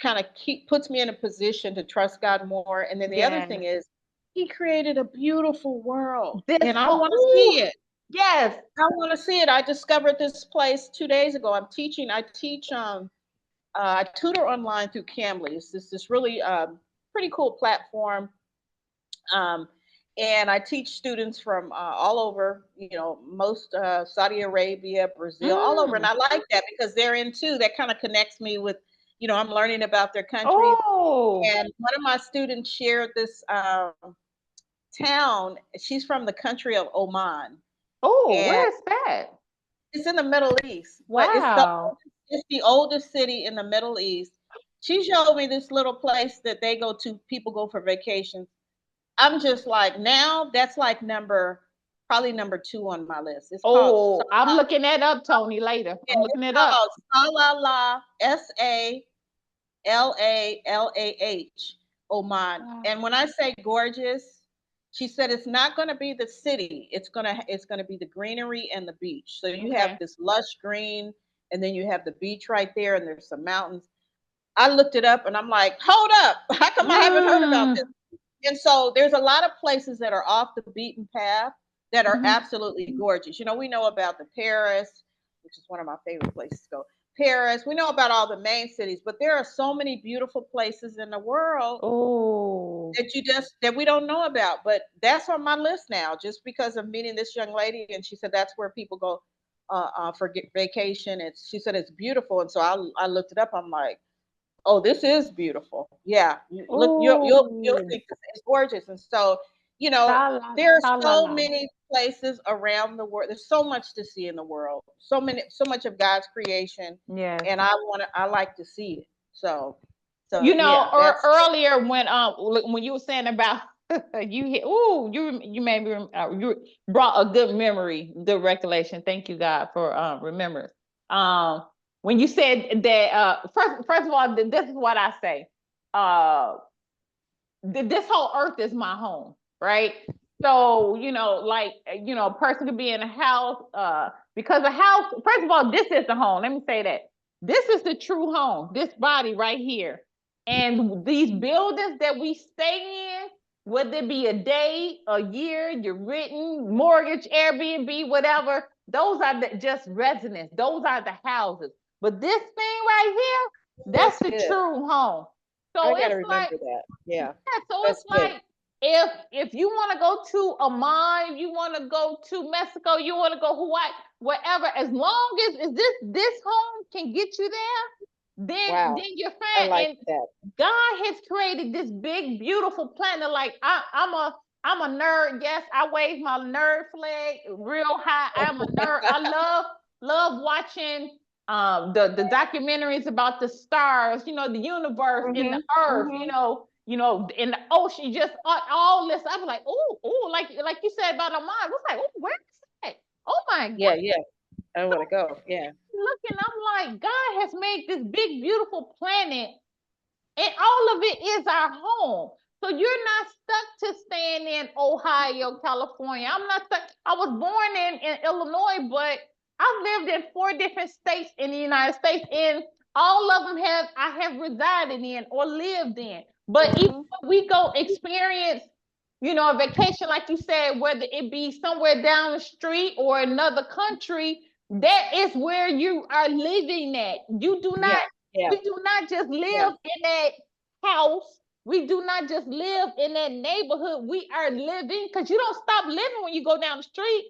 kind of puts me in a position to trust God more. And then the other Yes. thing is, He created a beautiful world, This and I whole. want to see Ooh. it. Yes. I want to see it. I discovered this place 2 days ago. I teach I tutor online through Cambly. It's this really pretty cool platform. Um, and I teach students from all over, most Saudi Arabia, Brazil, all over. And Mm. I like that because they're in too. That kind of connects me with, I'm learning about their countries. Oh. And one of my students shared this town. She's from the country of Oman. Oh, And where's that? it's in the Middle East, but Wow. it's the oldest city in the Middle East. She showed me this little place that people go for vacations. I'm just like, now that's like probably number 2 on my list. It's called Oh, I'm looking that up, Tony, later. yeah, I'm looking it's it up. called Salalah, Salallah, Oman. Wow. And when I say gorgeous, she said it's not going to be the city. It's going to be the greenery and the beach. So you have Okay. this lush green, and then you have the beach right there, and there's some mountains. I looked it up and I'm like, hold up, how come I haven't heard about this? Mm. And so there's a lot of places that are off the beaten path that are Mhm. absolutely gorgeous. You know, we know about the Paris, which is one of my favorite places to go. Paris, we know about all the main cities, but there are so many beautiful places in the world Oh. that you just that we don't know about. But that's on my list now, just because of meeting this young lady, and she said that's where people go for vacation. She said it's beautiful, and so I looked it up. I'm like, oh, this is beautiful. Yeah, look, you'll Oh. think it's gorgeous. And so, you know, La la there are la la so la. many places around the world. There's so much to see in the world. So much of God's creation, Yes. and I like to see it. So, You know, yeah, that's earlier when you were saying about you made me you brought a good memory, good recollection. Thank you, God, for remembrance. Um, when you said that first of all, this is what I say. Uh, this whole earth is my home, right? So, like, a person could be in a house, because a house, first of all, this is the home. Let me say that. This is the true home, this body right here. And these buildings that we stay in, whether it be a day, a year, your written, mortgage, Airbnb, whatever, those are just residents. Those are the houses. But this thing right here, that's that's the good. true home. I So got to it's like, remember that. Yeah, yeah, so it's that's good. like if you want to go to Oman, you want to go to Mexico, you want to go Hawaii, whatever, as long as this home can get you there, then Wow, you're I fine. like And that. God has created this big, beautiful planet. Like I'm a nerd. Yes, I wave my nerd flag real high. I'm a nerd. I love watching the documentaries about the stars, the universe and the Mhm, earth, mhm. in the ocean, just all this. I was like, oh, like you said about Oman. I was like, oh, where's that? Oh my God. Yeah, yeah. I want to go. Yeah. Looking, I'm like, God has made this big, beautiful planet, and all of it is our home. So you're not stuck to staying in Ohio, California. I'm not stuck. I was born in Illinois, but I've lived in 4 different states in the United States, and all of them I have resided in or lived in. But even Mhm. when we go experience, a vacation, like you said, whether it be somewhere down the street or another country, that is where you are living at. Yeah, yeah, We do not just yeah. live in that house. We do not just live in that neighborhood. We are living, because you don't stop living when you go down the street.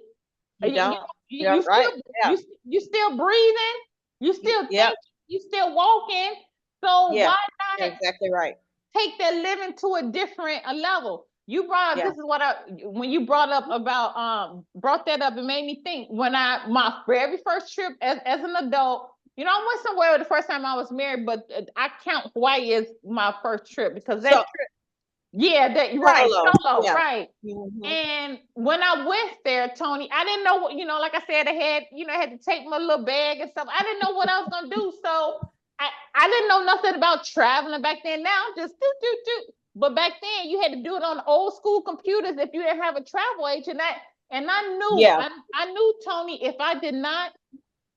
You You, don't. you You're right. still Yeah. you still breathing. You still Yep. thinking. You still walking. So Yeah. why You're not exactly right. take that living to a different level? You brought Yeah. this is what I when you brought up about brought that up, it made me think when my very first trip as an adult. I went somewhere the first time I was married, but I count Hawaii as my first trip because that So trip, yeah, that right, solo. solo, Yeah. right. Mhm. And when I went there, Tony, I didn't know what, like I said, I had to take my little bag and stuff. I didn't know what I was gonna do. So I didn't know nothing about traveling back then. Now I'm just do. But back then you had to do it on old school computers if you didn't have a travel agent. I knew Yeah. I knew, Tony, if I did not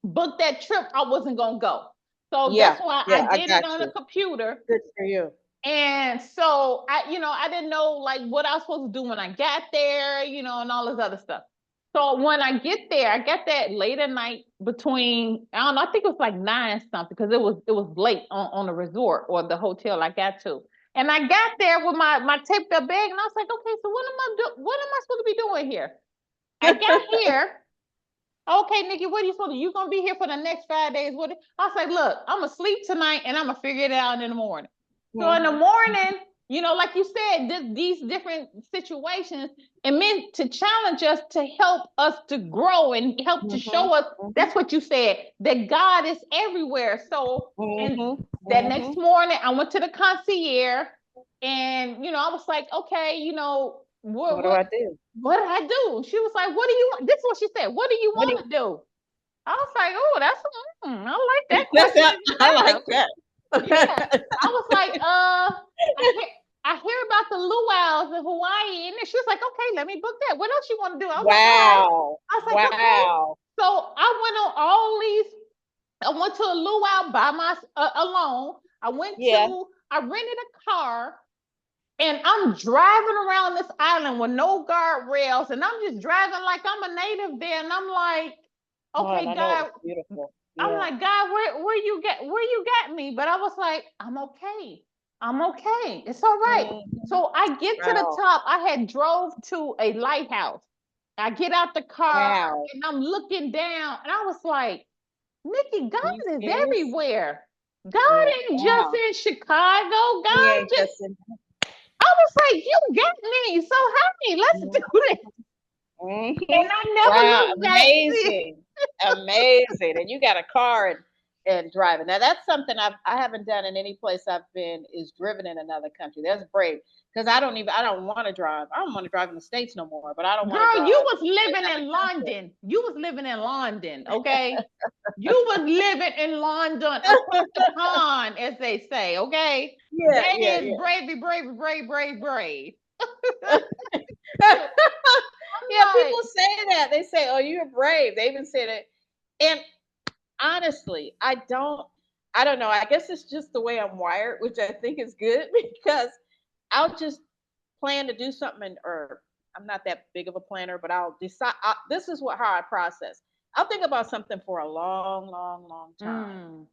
book that trip, I wasn't gonna go. So Yeah. that's why I Yeah. I did it got on a you. computer. Good for you. And so I didn't know like what I was supposed to do when I got there, and all this other stuff. So when I get there, I got that late at night between, I don't know, I think it was like 9 something, because it was late on the resort or the hotel I got to. And I got there with my taped up bag, and I was like, okay, so what am I supposed to be doing here? I got here. Okay, Nikki, what are you supposed to? You gonna be here for the next 5 days? What? I was like, look, I'm gonna sleep tonight, and I'm gonna figure it out in the morning. So in the Mhm. morning, like you said, these different situations are meant to challenge us, to help us to grow and help to Mhm. show us. Mhm. That's what you said, that God is everywhere. So, and Mhm. that next Mhm. morning, I went to the concierge, and I was like, okay, What do I do? what did I do? She was like, what do you want? This is what she said. What do you What want do to do? I was like, oh, I like that That's question that. even I like better. Yeah. that. I was like, I hear about the luau's in Hawaii. And then she was like, okay, let me book that. What else you want to do? I was like, all right. Wow. I was like, okay. Wow. So I went on all these. I went to a luau by my alone. I rented a car and I'm driving around this island with no guardrails, and I'm just driving like I'm a native there. And I'm like, Oh, and okay, I know it God, was beautiful. I'm Yeah. like, God, where you got me? But I was like, I'm okay. I'm okay. It's all right. Mhm. So I get to the Wow. top. I had drove to a lighthouse. I get out the car Wow. and I'm looking down, and I was like, Nikki, Are you God is serious? everywhere. God Yeah. ain't just Wow. in Chicago. He God ain't just, just in. I was like, you got me. So honey, let's do this. Mhm. And I never Wow, looked back. amazing, amazing. And you got a car and driving. Now that's something I haven't done in any place I've been is driven in another country. That's brave because I don't want to drive. I don't want to drive in the States no more. But I don't want to Girl, you drive was in living another in country. London. You was living in London, okay? You was living in London across the pond, as they say, okay? Yeah, That yeah, is bravery, bravery, brave, brave, brave. yeah. Yeah, I'm like, people say that. They say, "Oh, you're brave." They even said it. And honestly, I don't know. I guess it's just the way I'm wired, which I think is good because I'll just plan to do something or I'm not that big of a planner, but I'll decide this is what how I process. I'll think about something for a long, long, long time. mm,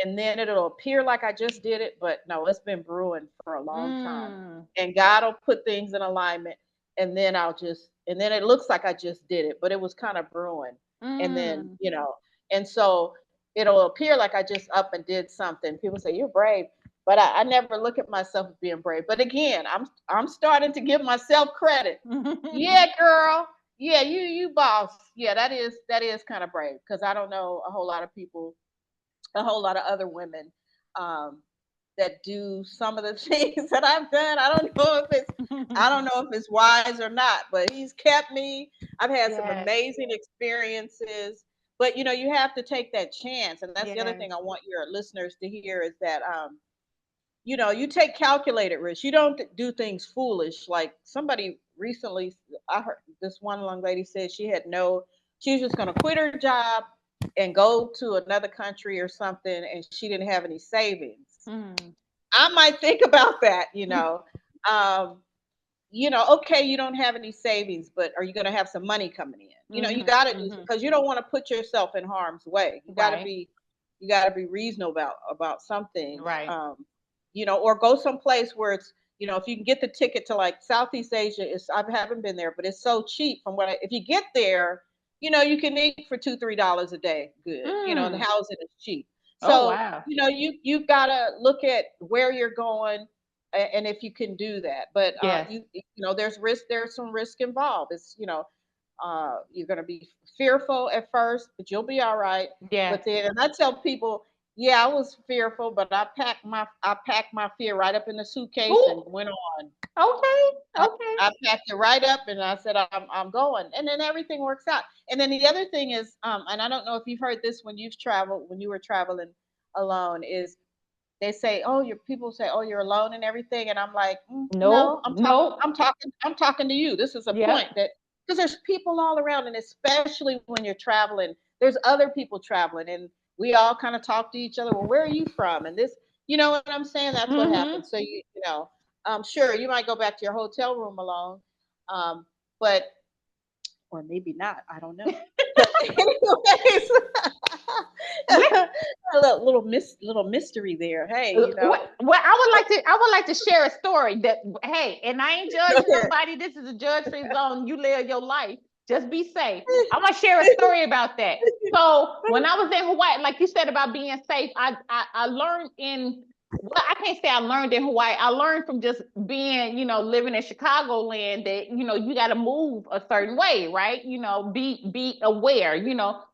And then it'll appear like I just did it, but no, it's been brewing for a long time. mm, And God will put things in alignment and then it looks like I just did it, but it was kind of brewing. And then, mm. and so it'll appear like I just up and did something. People say, "You're brave." But I never look at myself as being brave. But again, I'm starting to give myself credit. Yeah, girl. Yeah, you boss. Yeah, that is kind of brave because I don't know a whole lot of people, a whole lot of other women um, that do some of the things that I've done. I don't know if it's wise or not, but he's kept me. I've had some Yes, amazing experiences. But you have to take that chance, and that's the other yes. thing I want your listeners to hear is that you take calculated risks. You don't do things foolish. Like somebody recently, I heard this one young lady said she was just going to quit her job and go to another country or something, and she didn't have any savings. Mm. I might think about that. Um, okay, you don't have any savings, but are you going to have some money coming in? You Mhm, got to do mhm. because you don't want to put yourself in harm's way. Right, You got to be reasonable about some things. right. Or go someplace where if you can get the ticket to like Southeast Asia, I haven't been there, but it's so cheap from if you get there, you can eat for $2-3 a day, good. And the Mm. housing is cheap. Oh So, wow. you've got to look at where you're going and if you can do that. But Yes, there's some risk involved. You're going to be fearful at first, but you'll be all right. yes. But then, and I tell people, yeah, I was fearful, but I packed my fear right up in the suitcase and Ooh, went on. okay, I, okay. I packed it right up and I said I'm going, and then everything works out. And then the other thing is, and I don't know if you've heard this when you were traveling alone, is they say, oh, your people say, oh, you're alone and everything, and I'm like, no, Nope, nope. I'm talking to you. This is a point Yep. that because there's people all around, and especially when you're traveling, there's other people traveling, and we all kind of talk to each other. Well, where are you from? And this, you know what I'm saying? That's what Mhm. happens. So sure, you might go back to your hotel room alone, um, but or maybe not. I don't know. But anyways, Let, a little mystery there. Hey, well, I would like to share a story that hey, and I ain't go judging ahead. nobody. This is a judge-free zone. You live your life. Just be safe. I'm gonna share a story about that. So when I was in Hawaii, like you said about being safe, I learned in well, I can't say I learned in Hawaii. I learned from just being, living in Chicagoland that, you got to move a certain way, right? Be aware,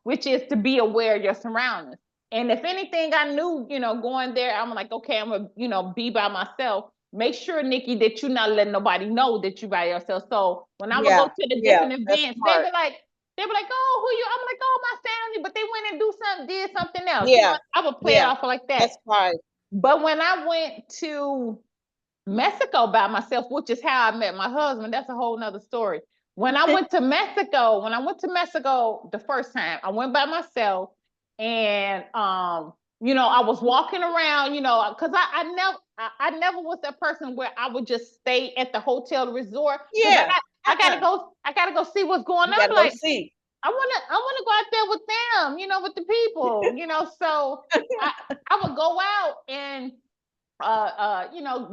which is to be aware of your surroundings. And if anything I knew, going there, I'm like, okay, I'm gonna, be by myself. Make sure, Nikki, that you're not letting nobody know that you're by yourself. So when I would go Yeah, to the yeah, different that's events, smart. they were like, oh, who you? I'm like, oh, my family, but they went and did something else. Yeah, I would play it yeah, off like that. that's wise. But when I went to Mexico by myself, which is how I met my husband, that's a whole nother story. When I went to Mexico the first time, I went by myself and I was walking around, because I never was that person where I would just stay at the hotel resort because Yeah. I gotta go see what's going You on. gotta go Like see. I wanna go out there with them, with the people, So I I would go out and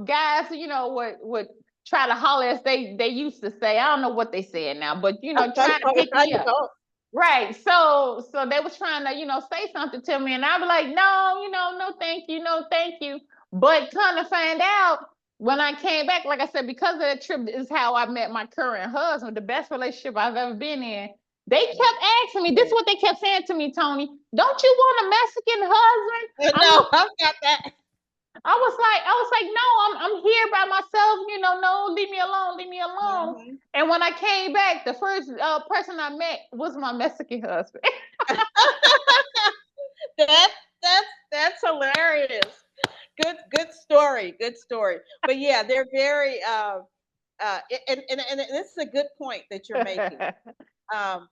guys, would try to holler as they used to say. I don't know what they saying now, but trying to pick I me up. know. Right. So they was trying to, say something to me, and I was like, no, no, thank you, no, thank you. But kind of find out when I came back, like I said, because of that trip is how I met my current husband, the best relationship I've ever been in. They kept asking me, this is what they kept saying to me, Toni. Don't you want a Mexican husband? No, I've got that. I was like, no, I'm here by myself, no, leave me alone, leave me alone. Mhm. And when I came back, the first person I met was my Mexican husband. That that's hilarious. Good story. Good story. But yeah, they're very and this is a good point that you're making. Um,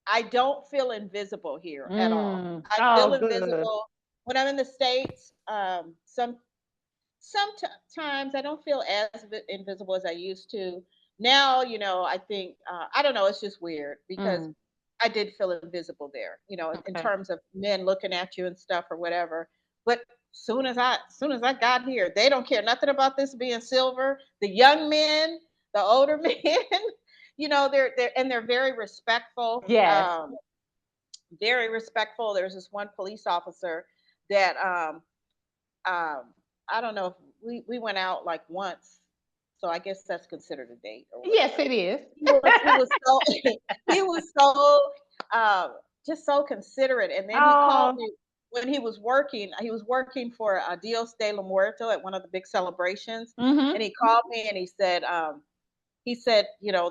I don't feel invisible here at all. I feel Oh, good. invisible when I'm in the States. Sometimes I don't feel as invisible as I used to. Now, I think I don't know. It's just weird because Mm, I did feel invisible there. In okay. terms of men looking at you and stuff or whatever. But soon as I got here, they don't care nothing about this being silver. The young men, the older men, they're very respectful. Yes. Very respectful. There's this one police officer that I don't know if we went out like once, so I guess that's considered a date or Yes, whatever. it is. He was so he was so just so considerate, and then he called Oh. me when he was working. He was working for Dios de la Muerto at one of the big celebrations, and Mm-hmm. he called me and he said,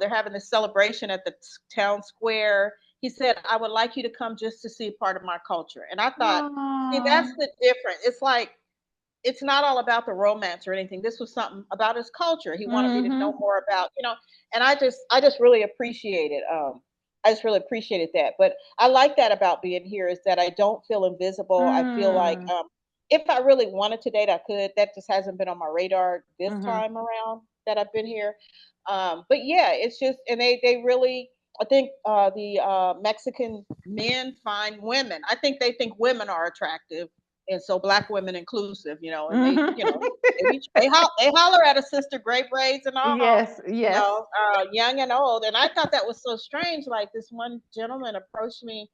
they're having this celebration at the town square. He said, I would like you to come just to see part of my culture. And I thought, see, that's Oh. the difference. It's like it's not all about the romance or anything. This was something about his culture. He wanted me to know Mm-hmm. more about, and I just really appreciated I just really appreciated that. But I like that about being here is that I don't feel invisible. I feel like Mm. if I really wanted to date, I could. That just hasn't been on my radar this Mm-hmm. time around that I've been here. But yeah, it's just and they really I think the Mexican men find women. I think they think women are attractive and so black women inclusive, and they, Mm-hmm. they holler at a sister, great braids and all, Yes, yes. young and old. And I thought that was so strange. Like this one gentleman approached me.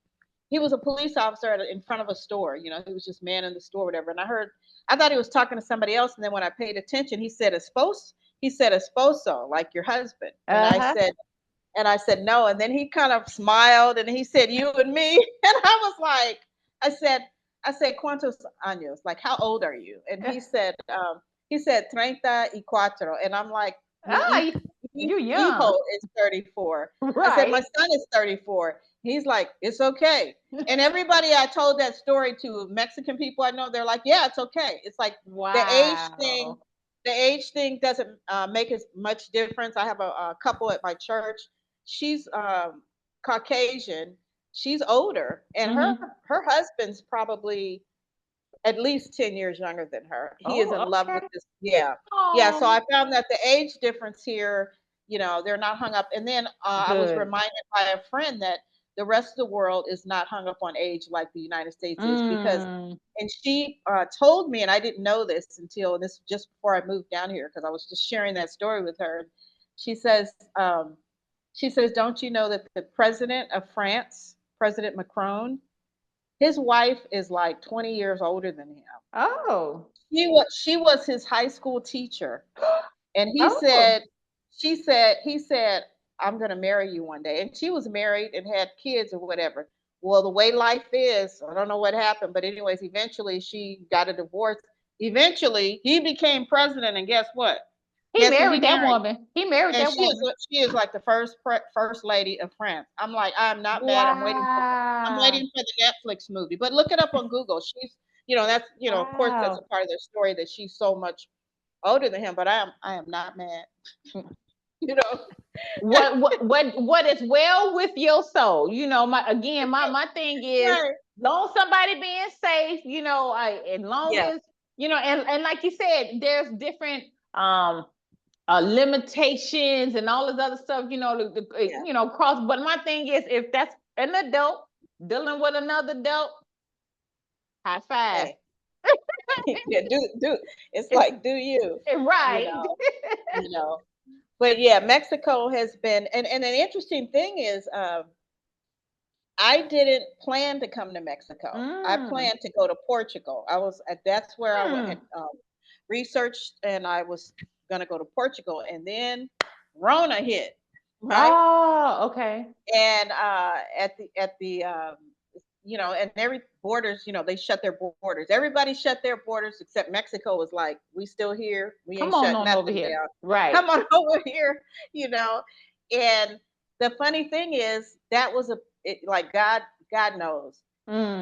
He was a police officer in front of a store. He was just man in the store, whatever. And I thought he was talking to somebody else. And then when I paid attention, he said esposo, like your husband. And I Uh-huh. said, no. And then he kind of smiled and he said, you and me. And I was like, I said, ¿cuántos años? Like, how old are you? And he said, 34. And I'm like, Ah, mi you hijo young. is 34. I said, my Right. son is 34. He's like, it's okay. And everybody I told that story to, Mexican people I know, they're like, yeah, it's okay. It's like the age thing, Wow. doesn't make as much difference. I have a couple at my church. She's Caucasian. She's older, and her Mm-hmm. her husband's probably at least 10 years younger than her. He is in Oh, love with okay. this. Yeah. Yeah. So Oh, I found that the age difference here, they're not hung up. And then I was good. reminded by a friend that the rest of the world is not hung up on age like the United States is Mm. and she told me, and I didn't know this until this just before I moved down here because I was just sharing that story with her. She says, um, don't you know that the president of France, President Macron, his wife is like 20 years older than him. Oh. She was his high school teacher, and Oh. he said, I'm gonna marry you one day. And she was married and had kids or whatever. Well, the way life is, I don't know what happened, but anyways, eventually she got a divorce. Eventually, he became president, and guess what? He Guess who he married that married? woman. He married And that she is woman. she is like the first lady of France. I'm like, I'm not mad. I'm Wow. waiting for the Netflix movie. But look it up on Google. That's of course that's a Wow. part of their story that she's so much older than him. But I am not mad. You know. What is well with your soul? My thing is Right. long somebody being safe, as long Yeah, as, and like you said, there's different limitations and all this other stuff, yeah. cross. But my thing is, if that's an adult dealing with another adult, high five. Hey, yeah, do. It's like do you, you Right. know, you know. But yeah, Mexico has been, and an interesting thing is, I didn't plan to come to Mexico. I Mm. planned to go to Portugal. That's where had Hmm. researched, and I was gonna go to Portugal, and then Rona hit, right? Oh, okay. And at the and every borders, they shut their borders. Everybody shut their borders except Mexico was like, we still here. We Come ain't on shut on over nothing here. down. Right. Come on over here, you know. And the funny thing is that was like God knows.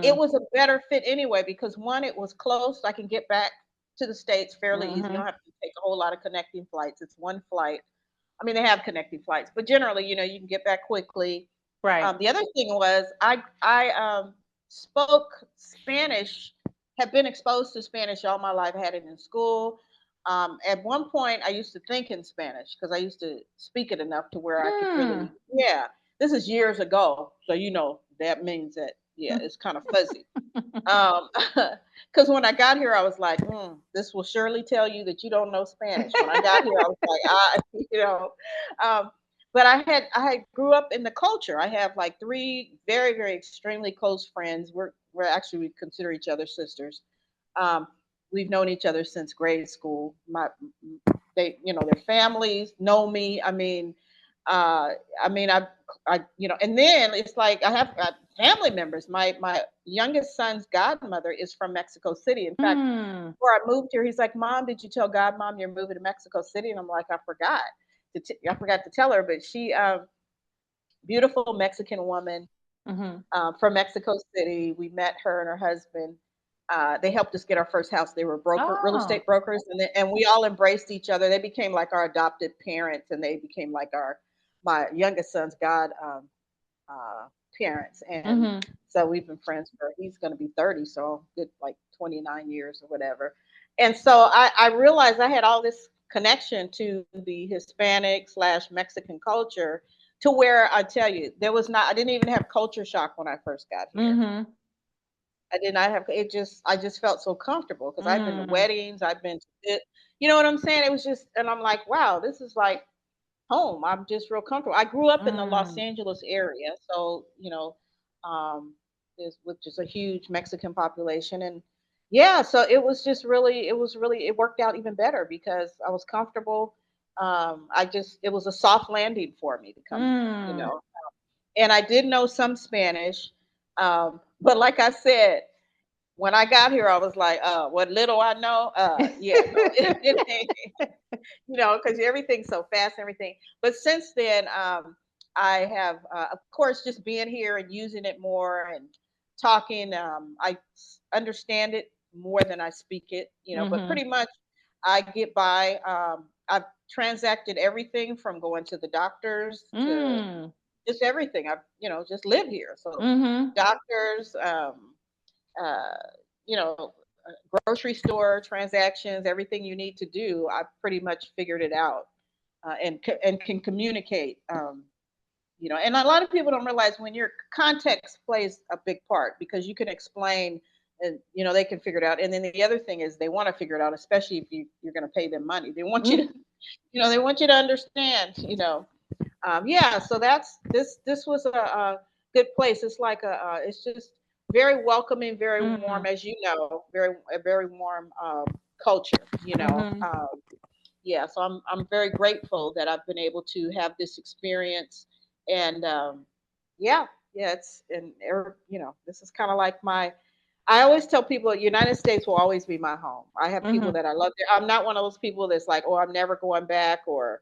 It Mm. was a better fit anyway because one, it was close. I can get back to the States fairly easy. You don't Mm-hmm. have to take a whole lot of connecting flights. It's one flight. I mean, they have connecting flights, but generally, you can get back quickly. Right. The other thing was I spoke Spanish, have been exposed to Spanish all my life. I had it in school. At one point, I used to think in Spanish because I used to speak it enough to where I could Hmm. really, yeah. This is years ago, so that means that yeah, it's kind of fuzzy. Because when I got here, I was like, this will surely tell you that you don't know Spanish. When I got here, I was like, you know, um, but I had grew up in the culture. I have like three very, very extremely close friends. We're actually we consider each other sisters. Um, we've known each other since grade school. Their families know me. Uh, I mean, and then it's like I have family members. My youngest son's godmother is from Mexico City. In fact, Hmm. before I moved here, he's like, "Mom, did you tell Godmom you're moving to Mexico City?" And I'm like, I forgot to tell her, but she, beautiful Mexican woman Mm-hmm. from Mexico City. We met her and her husband. They helped us get our first house. They were real Oh. estate brokers, and we all embraced each other. They became like our adopted parents, and they became like my youngest son's uh, parents. And Mm-hmm. so we've been friends for he's going to be 30, so good like 29 years or whatever. And so I realized I had all this connection to the Hispanic slash Mexican culture to where I tell you there was not I didn't even have culture shock when I first got here. Mm-hmm. I did not have it. Just I just felt so comfortable because I've been to Mm. weddings, I've been to it, you know what I'm saying. It was just, and I'm like, wow, this is like home. I'm just real comfortable. I grew up in the Los Mm. Angeles area, so um, which is a huge Mexican population, and yeah, so it worked out even better because I was comfortable. It was a soft landing for me to come here, Mm. and I did know some Spanish, but like I said, when I got here, I was like, what little I know, yeah, no, it ain't, because everything's so fast and everything. But since then, I have, of course, just being here and using it more and talking. I understand it more than I speak it, but Mm-hmm. pretty much I get by. I've transacted everything from going to the doctors to Mm. just everything. I've, just live here. So Mm-hmm. doctors, uh, you know, grocery store transactions, everything you need to do, I've pretty much figured it out, and can communicate. And a lot of people don't realize when your context plays a big part because you can explain, and they can figure it out. And then the other thing is they want to figure it out, especially if you're going to pay them money. They want you to, they want you to understand. Yeah. So this was a good place. It's like it's just very welcoming, very Mm. warm, as you know, a very warm culture. Mm-hmm. Yeah, so I'm very grateful that I've been able to have this experience, and yeah, yeah, this is kind of like my. I always tell people, United States will always be my home. I have people Mm-hmm. that I love there. I'm not one of those people that's like, oh, I'm never going back, or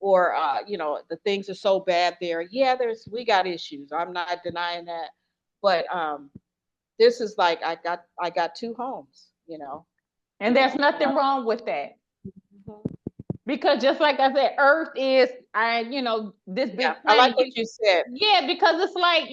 the things are so bad there. Yeah, we got issues. I'm not denying that, but this is like I got two homes. And You there's know. nothing wrong with that. Mhm. Because just like I said, Earth is this Yeah, big I like planet. what you said. Yeah, because it's like,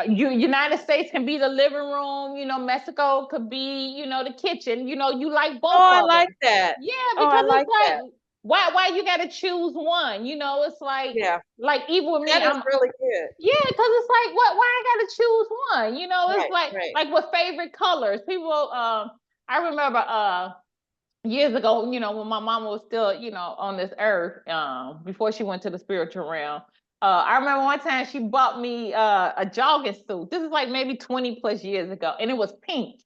United States can be the living room, Mexico could be, the kitchen. You like Oh, both I of like them. that. Yeah, Oh, I because like it's that. like, why you got to choose one? It's Yeah, like even with me, that is really good. yeah, because it's like, why I gotta choose one? It's Right, like right. with favorite colors. People, I remember years ago, when my mama was still, on this earth, before she went to the spiritual realm. I remember one time she bought me a jogging suit. This is like maybe 20 plus years ago, and it was pink.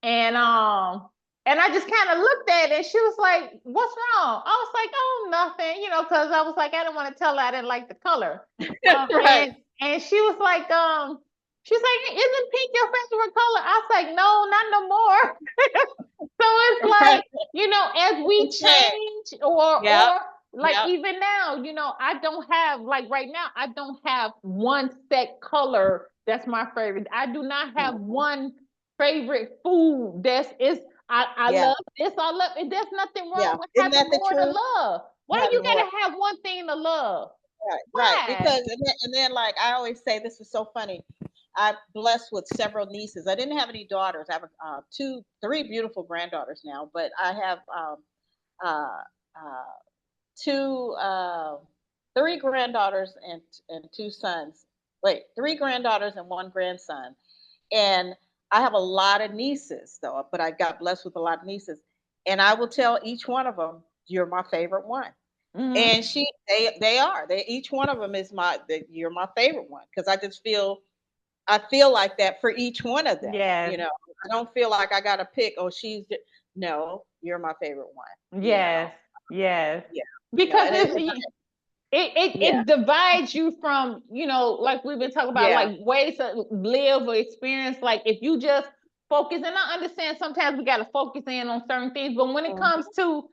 And I just kind of looked at it and she was like, "What's wrong?" I was like, "Oh, nothing," because I was like, I didn't want to tell her I didn't like the color. Right. And she was like, she's like, "Isn't pink your favorite color?" I was like, "No, not no more." So it's Right. like, as It's we a change. change, or Yep, like yep. even now, I don't have, like right now, I don't have one set color that's my favorite. I do not have Mhm. one favorite food. I Yeah, love this. I love it. There's nothing wrong yeah. with Isn't having that the more to truth? love. Why you Having more. gotta have one thing to love? Right, right. Why? Because and then like I always say, this is so funny. I'm blessed with several nieces. I didn't have any daughters. I have three beautiful granddaughters now, but I have uh, uh, two, three granddaughters and two sons. Wait, three granddaughters and one grandson. And I have a lot of nieces though, but I got blessed with a lot of nieces. And I will tell each one of them, "You're my favorite one." Hmm. And they each one of them is you're my favorite one, because I feel like that for each one of them. Yes. I don't feel like I got to pick. Oh, no, you're my favorite one. Yes. Yes. Yeah, Because and yeah, it divides you from, like we've been talking about, yeah, like ways to live or experience. Like if you just focus, and I understand sometimes we got to focus in on certain things, but when it comes hmm to,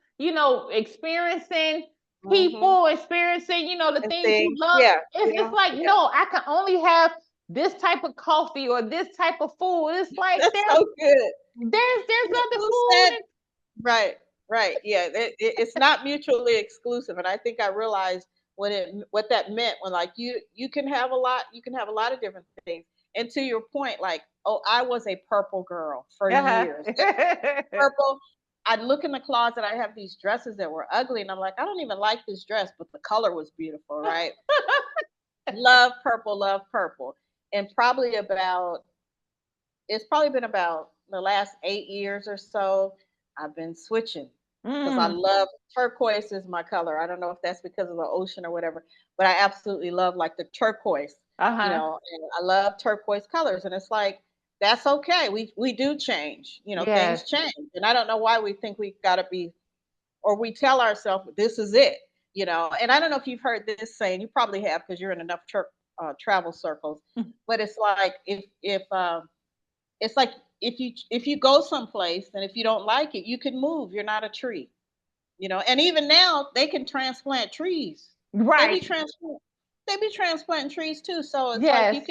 experiencing hmm people, experiencing, the and things you things, love, yeah, it's yeah, like, yeah. no, I can only have this type of coffee or this type of food. It's like That's so good. there's other Who food. said right, right? Yeah, it's not mutually exclusive, and I think I realized what that meant when, like, you can have a lot of different things. And to your point, like, oh, I was a purple girl for years. Uh-huh. Purple. I'd look in the closet. I have these dresses that were ugly, and I'm like, I don't even like this dress, but the color was beautiful, right? Love purple, love purple. And it's probably been about the last 8 years or so. I've been switching because I Mm. love turquoise is my color. I don't know if that's because of the ocean or whatever, but I absolutely love like the turquoise, Uh-huh. and I love turquoise colors. And it's like, that's okay. We do change, things Yes. change. And I don't know why we think we've got to be, or we tell ourselves this is it, And I don't know if you've heard this saying, you probably have because you're in enough travel circles, but it's like if it's like if you go someplace and if you don't like it, you can move. You're not a tree, And even now they can transplant trees. They be Right. transplant they be transplanting trees too. So it's like Yes.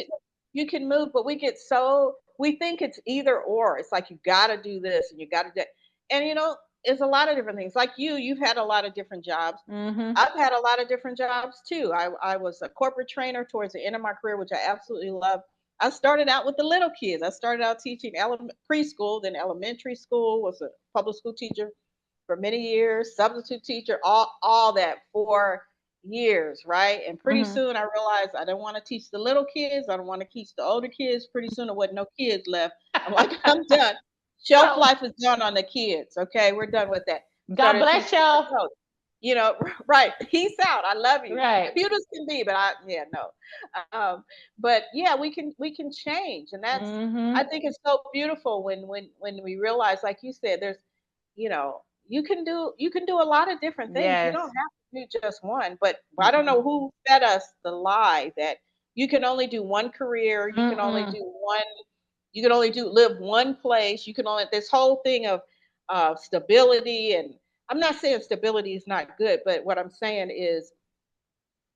you can move, but we think it's either or. It's like you got to do this and you got to do, and it's a lot of different things. Like you've had a lot of different jobs. Mm-hmm. I've had a lot of different jobs too. I was a corporate trainer towards the end of my career, which I absolutely love. I started out with the little kids. I started out teaching preschool, then elementary school, was a public school teacher for many years, substitute teacher, all that for years, right? And pretty Mm-hmm. soon I realized I don't want to teach the little kids. I don't want to teach the older kids. Pretty soon there wasn't no kids left. I'm like, I'm done. Shelf Oh, life is done on the kids. Okay, we're done with that. God Started bless teaching the y'all. adults. Right. Peace out. I love you. Right. Cute as can be, but yeah, no. But yeah, we can change, and I Mm-hmm. think it's so beautiful when we realize, like you said, you can do a lot of different things. You Yes. don't have to do just one. But I don't know Mm-mm. who fed us the lie that you can only do one career, Mm-mm. you can only do live one place, you can only this whole thing of stability. And I'm not saying stability is not good, but what I'm saying is,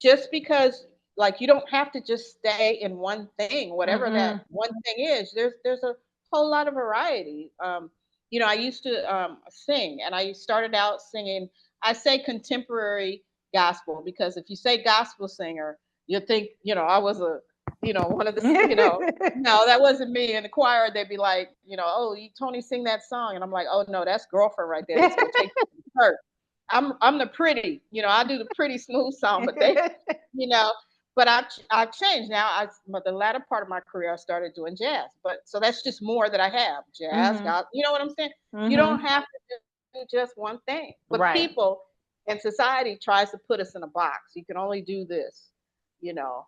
just because, like, you don't have to just stay in one thing, whatever that Mm-mm. one thing is. There's a whole lot of variety. I used to sing, and I started out singing. I say contemporary gospel because if you say gospel singer, you think I was a one of the, no, that wasn't me. In the choir, they'd be like, oh, Tony, sing that song. And I'm like, oh, no, that's girlfriend right there. That's going to take her. I'm the pretty, I do the pretty smooth song, but they, you know, but I've changed now. But the latter part of my career, I started doing jazz. But so that's just more that I have jazz, Mhm. God. You know what I'm saying? You don't Mhm. have to do just one thing. But Right. people and society tries to put us in a box. You can only do this, you know.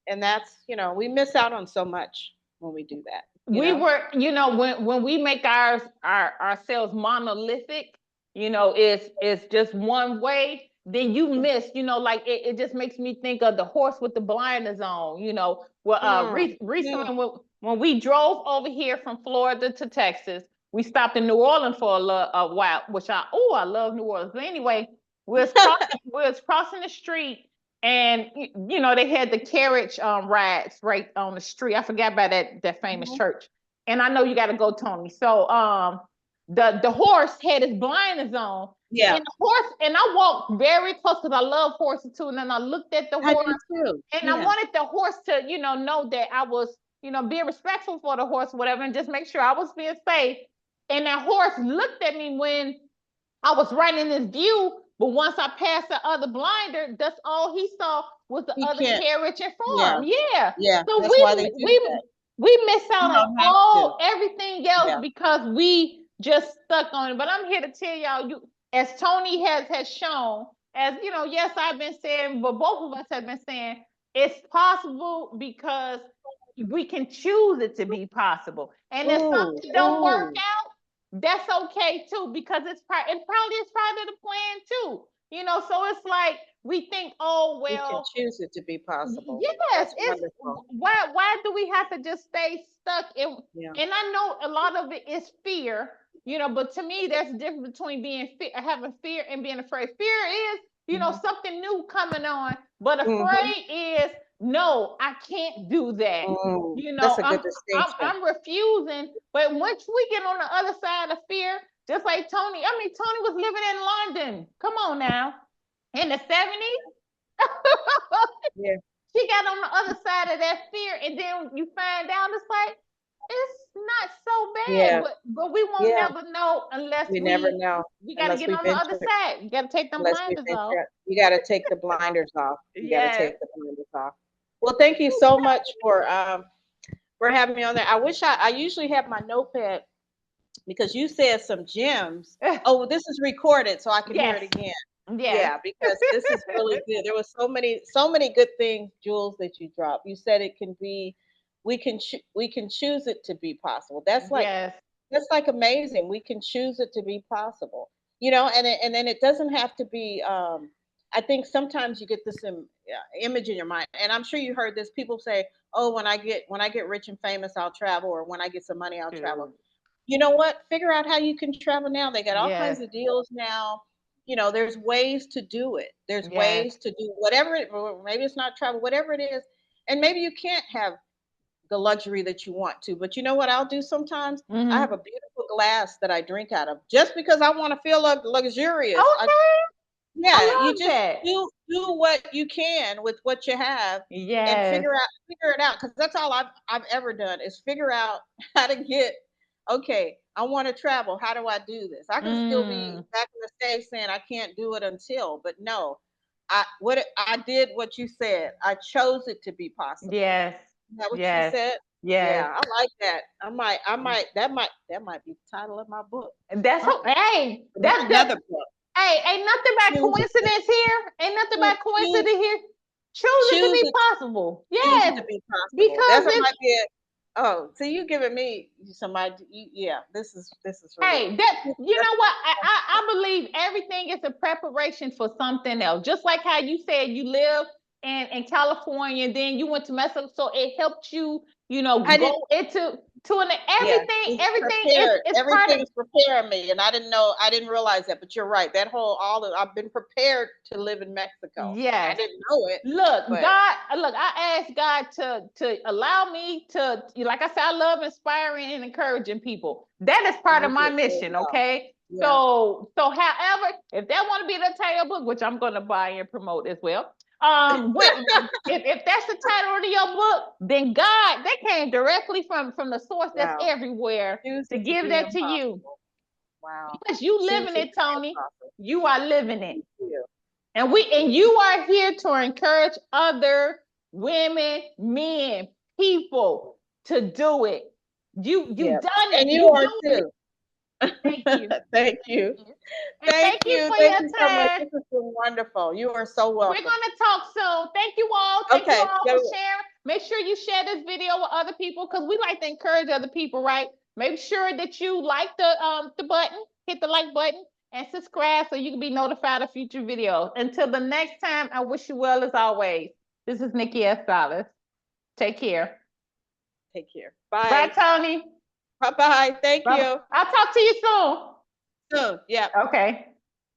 And that's, we miss out on so much when we do that. We were, when we make ourselves monolithic, it's just one way, then you miss, like it just makes me think of the horse with the blinders on, well, Mm, mm, recently when we drove over here from Florida to Texas, we stopped in New Orleans for a while, which I love New Orleans. But anyway, we was crossing the street, and they had the carriage rides right on the street. I forgot about that famous mhm. church. And I know you got to go, Tony. So the horse had his blinders on, Yeah, and the horse, and I walked very close because I love horses too. And then I looked at the I horse, do too. and I Yeah. wanted the horse to know that I was being respectful for the horse, whatever, and just make sure I was being safe. And that horse looked at me when I was right in this view, but once I passed the other blinder, that's all he saw was the He other can't. carriage in Yeah. front of him. Yeah. Yeah. So That's why they do that. we miss You out on don't have to. everything else Yeah. because we just stuck on it. But I'm here to tell y'all, as Tony has shown, as yes, I've been saying, but both of us have been saying, it's possible because we can choose it to be possible. And if Ooh, something don't work ooh. out, that's okay too, because it probably is part of the plan too. So it's like we think, oh We can well, choose it to be possible. yes, That's it's wonderful. why do we have to just stay stuck in? Yeah. And I know a lot of it is fear, but to me, there's a difference between having fear and being afraid. Fear is, Mhm. something new coming on, but Mhm. afraid is, no, I can't do that. Mm. That's a good distinction. I'm refusing. But once we get on the other side of fear, just like Tony, I mean, Tony was living in London. Come on now, in the 70s. Yeah. She got on the other side of that fear, and then you find out it's like it's not so bad, Yeah. but we won't Yeah. never know unless We never know we got to unless get we on the other venture. side. You got to take them Unless we blinders off. venture. You got to take the blinders off. You got to Yes. take the blinders off. Well, thank you so much for having me on there. I wish I usually have my notepad because you said some gems. Oh, well, this is recorded, so I can hear Yes. it again. Yes. Yeah, because this is really good. There was so many good things, Jules, that you dropped. You said it can be, we can choose it to be possible. Yes. That's like amazing. We can choose it to be possible, and then it doesn't have to be. I think sometimes you get this image in your mind, and I'm sure you heard this. People say, "Oh, when I get rich and famous, I'll travel, or when I get some money, I'll travel." Dude. You know what? Figure out how you can travel now. They got all Yes. kinds of deals now. There's ways to do it. There's Yes. ways to do whatever or maybe it's not travel, whatever it is. And maybe you can't have the luxury that you want to. But you know what I'll do sometimes? I have Mm-hmm. a beautiful glass that I drink out of just because I want to feel luxurious. Okay. I Yeah, you love just that. do what you can with what you have and Yes. figure it out because that's all I've ever done is figure out how to get okay, I want to travel. How do I do this? I can still be Mm. back in the States saying I can't do it until, but no. I did what you said. I chose it to be possible. Yes. Is that what you Yes. said? Yes. Yeah, I like that. That might be the title of my book. That's Huh? hey, that Another book. hey, ain't nothing by Choose it. coincidence here. Ain't nothing by Choose coincidence here. Choose it to choose be it possible. choose it Yes, to be possible. because That's it's might be it. Oh, so you giving me some idea. Yeah, this is really hey, that that's what I believe everything is a preparation for something else. Just like how you said you live in California, and then you went to Mexico, so it helped you, I didn't. go into to an Yeah, everything is prepared. part of Everything's preparing me, and I didn't realize that. But you're right. That whole all of I've been prepared to live in Mexico. I yes. didn't know it, Look, but God, look, I asked God to allow me to, like I said, I love inspiring and encouraging people. That is part of my there you mission, go. okay? Yeah. So however, if they want to be the title book, which I'm gonna buy and promote as well. If that's the title of your book, then God, that came directly from the source that's Wow. everywhere Choose to it to give be that to you. impossible. Wow. Because you Choose living it it, to be Toni. impossible. You are living it. Thank you. And you are here to encourage other women, men, people to do it. You Yep. done And it. you You are doing it. too. Thank you. Thank Thank you. you. And thank you for Thank your you so much. time. This has been wonderful. You are so We're welcome. gonna talk soon. Thank you all. Thank you Okay. all for Go. sharing. Make sure you share this video with other people because we like to encourage other people, right? Make sure that you like the button, hit the like button, and subscribe so you can be notified of future videos. Until the next time, I wish you well as always. This is Nikki S. Salas. Take care. Take care. Bye, Bye. Toni. Bye bye. Thank Bye. you. I'll talk to you soon. Soon. Yeah. Okay.